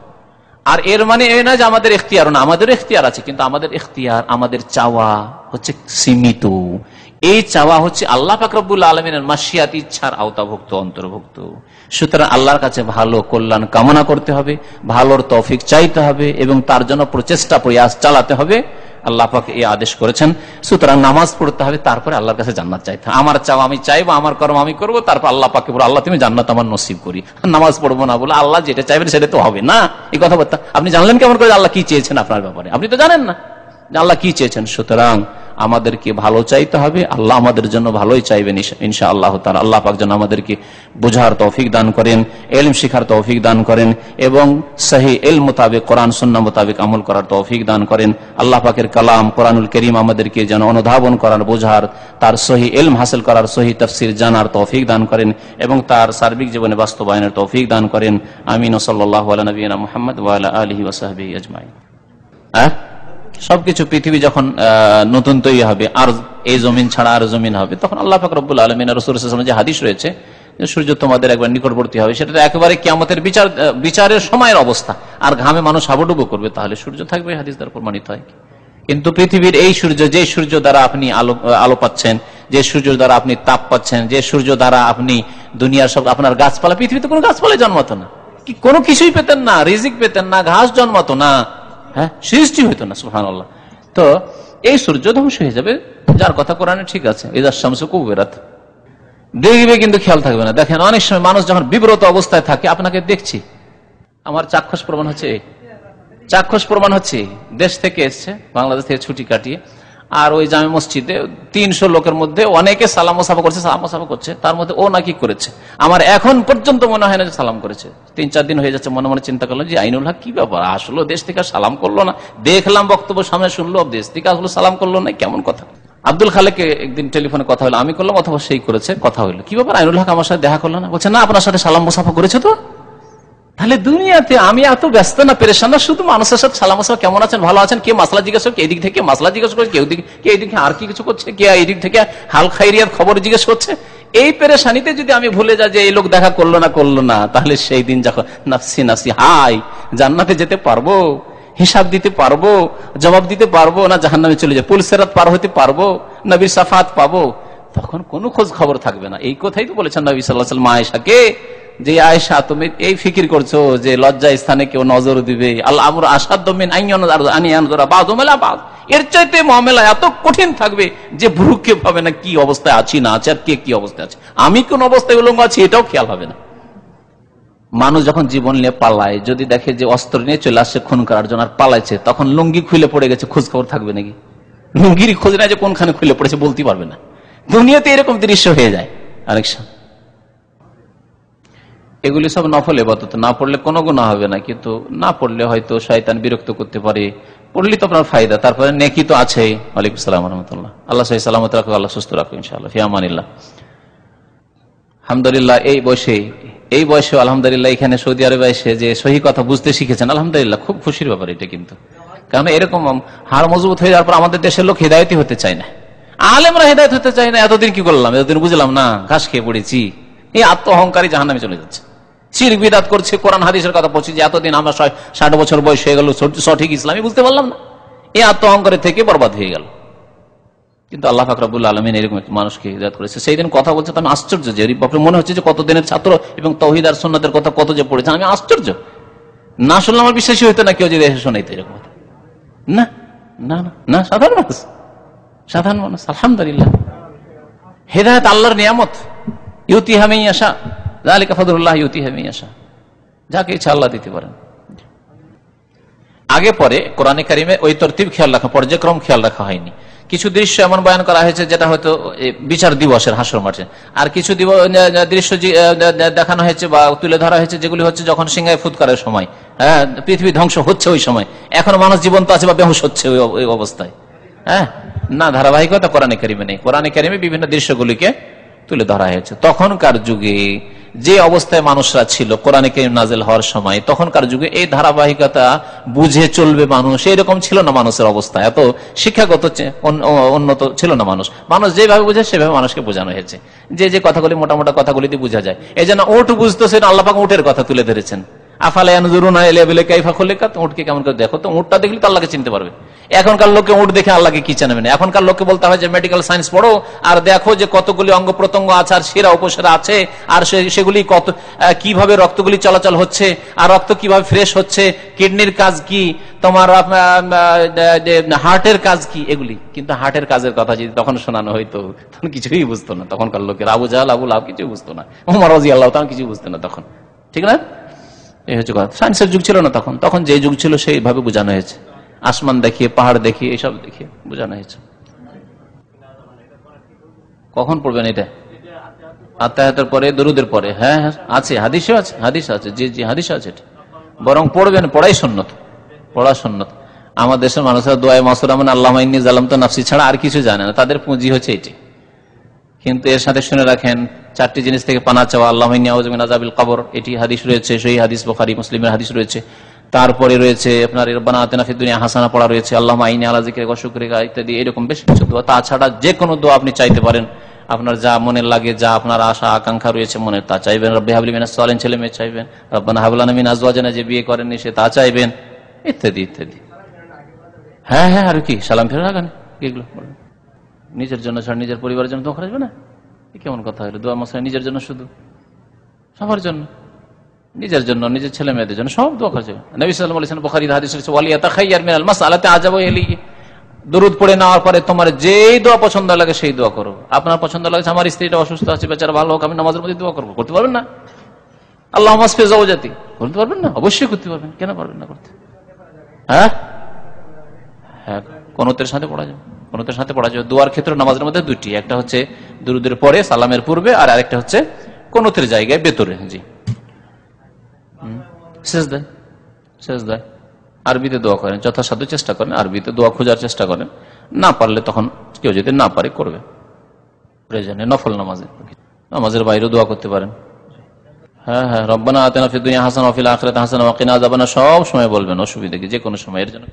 আর এর মানে এই না যে আমাদের এখতিয়ার না, আমাদের এখতিয়ার আছে, কিন্তু আমাদের এখতিয়ার, আমাদের চাওয়া হচ্ছে সীমিত। এই চাওয়া হচ্ছে আল্লাহ পাক রব্বুল আলামিনের মাশিয়াত, ইচ্ছার আওতাভুক্ত, অন্তর্ভুক্ত। সুতরাং আল্লাহর কাছে ভালো কল্যাণ কামনা করতে হবে, ভালোর তৌফিক চাইতে হবে, এবং তার জন্য প্রচেষ্টা প্রয়াস চালাতে হবে। আল্লাহ পাক এই আদেশ করেছেন। সুতরাং নামাজ পড়তে হবে, তারপরে আল্লাহর কাছে জান্নাত চাইতে হবে। আমার চাওয়া আমি চাইবো, আমার কর্ম আমি করবো, তারপর আল্লাহ পাককে বলবো আল্লাহ তুমি জান্নাত আমার নসিব করি। নামাজ পড়বো না বলে আল্লাহ যেটা চাইবেন সেটা তো হবে না। এই কথাবার্তা আপনি জানলেন কেমন করে আল্লাহ কি চেয়েছেন আপনার ব্যাপারে? আপনি তো জানেন না আল্লাহ কি চেয়েছেন। সুতরাং আমাদেরকে ভালো চাইতে হবে, আল্লাহ আমাদের জন্য ভালোই চাইবেন ইনশাআল্লাহ তাআলা। আল্লাহ পাক যেন আমাদেরকে বোঝার তৌফিক দান করেন, ইলম শিখার তৌফিক দান করেন, এবং সহি ইলম মোতাবেক, কোরআন সুন্নাহ মোতাবেক আমল করার তৌফিক দান করেন। আল্লাহ পাকের কালাম কোরআনুল কারীম আমাদেরকে যেন অনুধাবন করার, বোঝার, তার সহি ইলম হাসিল করার, সহি তাফসীর জানার তৌফিক দান করেন, এবং তার সার্বিক জীবনে বাস্তবায়নের তৌফিক দান করেন। আমিন। সাল্লাল্লাহু আলা নবিয়িনা মুহাম্মদ ওয়া আলা আলিহি ওয়া সাহবিহি আজমাইন। সবকিছু পৃথিবী যখন নতুন তৈরি হবে, আর এই জমিন ছাড়া আর জমিন হবে, তখন আল্লাহ পাক রব্বুল আলামিন, রাসূল সাল্লাল্লাহু আলাইহি ওয়াসাল্লাম যে হাদিস রয়েছে যে সূর্য তোমাদের একবার নিকটবর্তী হবে, সেটা একেবারে কিয়ামতের বিচারের সময়ের অবস্থা, আর ঘামে মানুষ হাবুডুবু করবে, তাহলে সূর্য থাকবে, হাদিস দ্বারা প্রমাণিত হয়। কিন্তু পৃথিবীর এই সূর্য, যে সূর্য দ্বারা আপনি আলো পাচ্ছেন, যে সূর্য দ্বারা আপনি তাপ পাচ্ছেন, যে সূর্য দ্বারা আপনি দুনিয়ার সব আপনার গাছপালা, পৃথিবীতে কোনো গাছপালা জন্মাতো না, কোনো কিছুই পেতেন না, রিজিক পেতেন না, ঘাস জন্মাতো না, হ্যাঁ, সৃষ্টি হইতো না। সুবহানাল্লাহ। তো এই সূর্য ধ্বংস হয়ে যাবে, যার কথা কোরআনে ঠিক আছে, ইযা শামসু কুবিরাত, দেখবে কিন্তু খেয়াল থাকবে না। দেখেন অনেক সময় মানুষ যখন বিব্রত অবস্থায় থাকে, আপনাকে দেখছি, আমার চাক্ষুষ প্রমাণ হচ্ছে দেশ থেকে এসছে, বাংলাদেশ থেকে ছুটি কাটিয়ে, আর ওই জামে মসজিদে 300 লোকের মধ্যে অনেকে সালাম মুসাফা করছে, তার মধ্যে ও নাকি করেছে। আমার এখন পর্যন্ত মনে হয় না যে সালাম করেছে। 3-4 দিন হয়ে যাচ্ছে, মনে মনে চিন্তা করলাম যে আইনুল হক কি ব্যাপার, আসলো দেশ থেকে সালাম করলো না, দেখলাম বক্তব্য সামনে শুনলো, দেশ থেকে আসলো সালাম করলো না, কেমন কথা। আব্দুল খালেককে একদিন টেলিফোনে কথা হলো, আমি করলাম অথবা সেই করেছে, কথা হইলো, কি ব্যাপার আইনুল হক আমার সাথে দেখা করলো না? বলছে না, আপনার সাথে সালাম মুসাফা করেছে তো। তাহলে দুনিয়াতে আমি এত ব্যস্ত না, পেরেশান না, শুধু মানুষের সাথে সালাম মুসাফা, কেমন আছেন, ভালো আছেন, কে মাসলা জিজ্ঞেস করছে, এদিক থেকে মাসলা জিজ্ঞেস করছে, কে এদিকে আর কি কিছু করছে, কে এদিক থেকে হাল খাইরিয়াত খবর জিজ্ঞেস করছে। এই পেরেশানিতে যদি আমি ভুলে যাই যে এই লোক দেখা করলো না, তাহলে সেই দিন যখন নাফসি নাফসি, হাই জান্নাতে যেতে পারবো, হিসাব দিতে পারবো, জবাব দিতে পারবো, না জাহান্নামে চলে যাবো, পুলসেরাত পার হতে পারবো, নবীর সাফাত পাবো, তখন কোনো খোঁজ খবর থাকবে না। এই কথাই তো বলেছেন নবী সাল্লাল্লাহু আলাইহি ওয়াসাল্লাম আয়েশাকে, যে আয়েশা তুমি এই ফিকির করছো যে লজ্জা স্থানে কেউ নজর দিবে, আল্লাহ আমর আসাদ্দু মিন আন ইয়ানজুরা বাযুহুম ইলা বায, এর চাইতে মামলা এত কঠিন থাকবে যে ভ্রুকে ভাবে না কি অবস্থায় আছি না আছে, আর কে কি অবস্থায় আছে, আমি কোন অবস্থায় উলঙ্গ আছি এটাও খেয়াল হবে না। মানুষ যখন জীবন নিয়ে পালায়, যদি দেখে যে অস্ত্র নিয়ে চলে আসছে খুন করার জন্য আর পালাইছে, তখন লুঙ্গি খুলে পড়ে গেছে, খোঁজ খবর থাকবে নাকি? লুঙ্গির খোঁজ না যে কোনখানে খুলে পড়েছে বলতে পারবে না। দুনিয়াতে এরকম দৃশ্য হয়ে যায় অনেক সময়। এগুলি সব নফল ইবাদত, না পড়লে কোনো গুনাহ হবে না, কিন্তু না পড়লে হয়তো শয়তান বিরক্ত করতে পারে, পড়লে তো আপনার ফায়দা, তারপরে নেকি তো আছেই। ওয়ালাইকুম আসসালাম ওয়া রাহমাতুল্লাহ। আল্লাহ সহি সালামত রাখুক, আল্লাহ সুস্থ রাখুক ইনশাআল্লাহ, ফি আমানিল্লাহ। আলহামদুলিল্লাহ এই বয়সে আলহামদুলিল্লাহ এখানে সৌদি আরবে এসে যে সহি কথা বুঝতে শিখেছেন, আলহামদুলিল্লাহ খুব খুশির ব্যাপার এটা। কিন্তু কারণ এরকম হাড় মজবুত হয়ে যাওয়ার পর আমাদের দেশের লোক হেদায়েতই হতে চায় না, আলেমরা হেদায়েত হতে চায় না। এতদিন কি করলাম, এতদিন বুঝলাম না, ঘাস খেয়ে পড়েছি। এই আত্ম অহংকারী জাহান্নামে চলে যাচ্ছে, শিরক বিদআত করছে, কোরআন হাদিসের কথা পড়ছি যে এতদিন আমরা 60 বছর বয়স হয়ে গেল, সঠিক ইসলামই বুঝতে পারলাম না। এই আত্ম অহংকারের থেকে বরবাদ হয়ে গেল। কিন্তু আল্লাহ পাক রব্বুল আলামিন এরকম একটা মানুষকে হিদায়াত করেছে। সেই দিন কথা বলছে তো আমি আশ্চর্য, যে বাপরে মনে হচ্ছে যে কত দিনের ছাত্র এবং তাওহীদ আর সুন্নাতের কথা কত যে পড়েছে, আমি আশ্চর্য। না শুনলে আমার বিশ্বাসই হইতো না কেউ যদি এসে শোনাইতো এরকম কথা। না না না, সাধারণ মানুষ আলহামদুলিল্লাহ। হেদায়েত আল্লাহর নিয়ামত, ইউতিহা মান ইয়াশা, যালিকা ফাদলুল্লাহ ইউতিহা মান ইয়াশা, যাকে ইচ্ছা আল্লাহ দিতে পারেন। আগে পরে কোরআনে কারিমে ওই তরতিব খেয়াল রাখা, পর্যায়ক্রম খেয়াল রাখা হয়নি। কিছু দৃশ্য এমন বয়ান করা হয়েছে যেটা হয়তো বিচার দিবসের হাসর মাঠে, আর কিছু দৃশ্য দেখানো হয়েছে বা তুলে ধরা হয়েছে যেগুলি হচ্ছে যখন সিংহায় ফুৎকারের সময়, হ্যাঁ, পৃথিবী ধ্বংস হচ্ছে ওই সময়, এখন মানুষ জীবন্ত আছে বা বেহুশ হচ্ছে ওই অবস্থায়। হ্যাঁ, না, ধারাবাহিকতা কোরআনে কারিমে নেই। কোরআনে কারিমে বিভিন্ন দৃশ্যগুলিকে তুলে ধরা হয়েছে। তখনকার যুগে যে অবস্থায় মানুষরা ছিল কোরআনে কারীম নাযিল হওয়ার সময়, তখনকার যুগে এই ধারাবাহিকতা বুঝে চলবে মানুষ, এরকম ছিল না মানুষের অবস্থা। এত শিক্ষাগত উন্নত ছিল না মানুষ। মানুষ যেভাবে বুঝে সেভাবে মানুষকে বোঝানো হয়েছে, যে কথাগুলি মোটা মোটা কথাগুলিতে বোঝা যায়। এই জন্য উট বুঝতো, সেটা আল্লাহ পাক উটের কথা তুলে ধরেছেন। আফালা ইয়ানজুরুনা ইলা ইবিলি কাইফা খুলিকাত, উটকে কেমন করে দেখো, তো উটটা দেখলে তো আল্লাহকে চিনতে পারবে। এখনকার লোককে উট দেখে আল্লাহকে কি জানবে না। এখনকার লোককে বলতে হয় যে মেডিকেল সায়েন্স পড়ো আর দেখো যে কতগুলি অঙ্গ প্রত্যঙ্গ আছে, আর শিরা উপশিরা আছে, আর সেগুলি কত কিভাবে রক্তগুলি চলাচল হচ্ছে, আর রক্ত কিভাবে ফ্রেশ হচ্ছে, কিডনির কাজ কি, তোমার হার্টের কাজ কি, এগুলি। কিন্তু হার্টের কাজের কথা যদি তখন শোনানো হয়তো, তখন কিছুই বুঝতো না। তখনকার লোকের আবু জাহল আবু লাহাব কিছুই বুঝতো না, ওমর রাদিয়াল্লাহু তাআলা কিছুই বুঝতো না তখন, ঠিক না? এই হচ্ছে কথা। সায়েন্সের যুগ ছিল না তখন, তখন যে যুগ ছিল সেইভাবে বোঝানো হয়েছে, আসমান দেখিয়ে, পাহাড় দেখিয়ে, এইসব দেখিয়ে বোঝানো হয়েছে। কখন পড়বেন এটা? আত্মায়াতের পরে, দরুদের পরে। হ্যাঁ হ্যাঁ, আছে, হাদিসে আছে, হাদিস আছে, জি জি, হাদিস আছে। বরং পড়বেন, পড়াই সুন্নত, পড়া সুন্নত। আমার দেশের মানুষেরা দোয়ায়ে মাসুরা মানে আল্লাহুম্মা ইন্নী যালামতু নাফসি ছাড়া আর কিছু জানে না, তাদের পুঁজি হচ্ছে এটি। কিন্তু এর সাথে শুনে রাখেন, 4টি জিনিস থেকে পানা চাওয়া, আল্লাহুম্মা ইন্নী আউযু বিকা মিন আযাবিল কবর, এটি হাদিস রয়েছে, সেই হাদিস বুখারী মুসলিমের হাদিস রয়েছে। তারপরে রয়েছে আপনার রব্বানা আতিনা ফিদ দুনিয়া হাসানা পড়া রয়েছে, আল্লাহুম্মা আইনি আলা যিকরিকা ওয়া শুকরিকা ইত্যাদি, এরকম বেশ কিছু দোয়া। তাছাড়া যে কোনো দোয়া আপনি চাইতে পারেন, আপনার যা মনে লাগে, যা আপনার আশা আকাঙ্ক্ষা রয়েছে মনে, তা চাইবেন। রব্বি হাবলি মিনাস সালিহিন, ছেলে মেয়ে চাইবেন। রব্বানা হাব লানা মিন আজওয়াজিনা, যে বিয়ে করেননি সে তা চাইবেন, ইত্যাদি ইত্যাদি। হ্যাঁ হ্যাঁ, আর কি সালাম ফেরার আগে এগুলো নিজের জন্য ছাড়া নিজের পরিবারের জন্য দোয়া করা যাবে না? কেমন কথা হলো? দোয়া মাসলা নিজের জন্য, শুধু সবার জন্য, নিজের জন্য, নিজের ছেলে মেয়েদের জন্য সব দোয়া করা যাবে। নবী সাল্লাল্লাহু আলাইহি ওয়াসাল্লাম বলেছেন বুখারীর হাদিস রয়েছে, ওয়ালিয়াতাখাইয়ার মিনাল মাসআলাতি আজাবু ইলাইহি, দরুদ পড়ে নেওয়ার পরে তোমার যেই দোয়া পছন্দ লাগে সেই দোয়া করো। আপনার পছন্দ লাগছে আমার স্ত্রীটা অসুস্থ আছে, বেচারা ভালো হোক, আমি নামাজের মধ্যে দোয়া করবো, করতে পারবেন না? আল্লাহুম্মা আসফি যাওজাতি, করতে পারবেন না? অবশ্যই করতে পারবেন, কেন পারবেন না করতে? হ্যাঁ হ্যাঁ, কুনুতের সাথে পড়া যাবে, কুনুতের সাথে পড়া যাবে। দোয়ার ক্ষেত্রে নামাজের মধ্যে দুটি, একটা হচ্ছে দুরুদের পরে সালামের পূর্বে, আর আরেকটা হচ্ছে কুনুতের জায়গায় ভেতরে। জি, সেজদায়, সেজদায় আরবিতে দোয়া করেন, যথাসাধ্য চেষ্টা করেন আরবিতে দোয়া খোঁজার চেষ্টা করেন। না পারলে তখন কেউ যদি না পারে করবে প্রয়োজনে নফল নামাজের বাইরেও দোয়া করতে পারেন। হ্যাঁ হ্যাঁ, রব্বানা আতিনা ফিদ দুনিয়া হাসানা ওয়া ফিল আখিরাতি হাসানা ওয়া কিনা আযাবান্নার সব সময় বলবেন, অসুবিধা কি, যে কোনো সময় এর জন্য।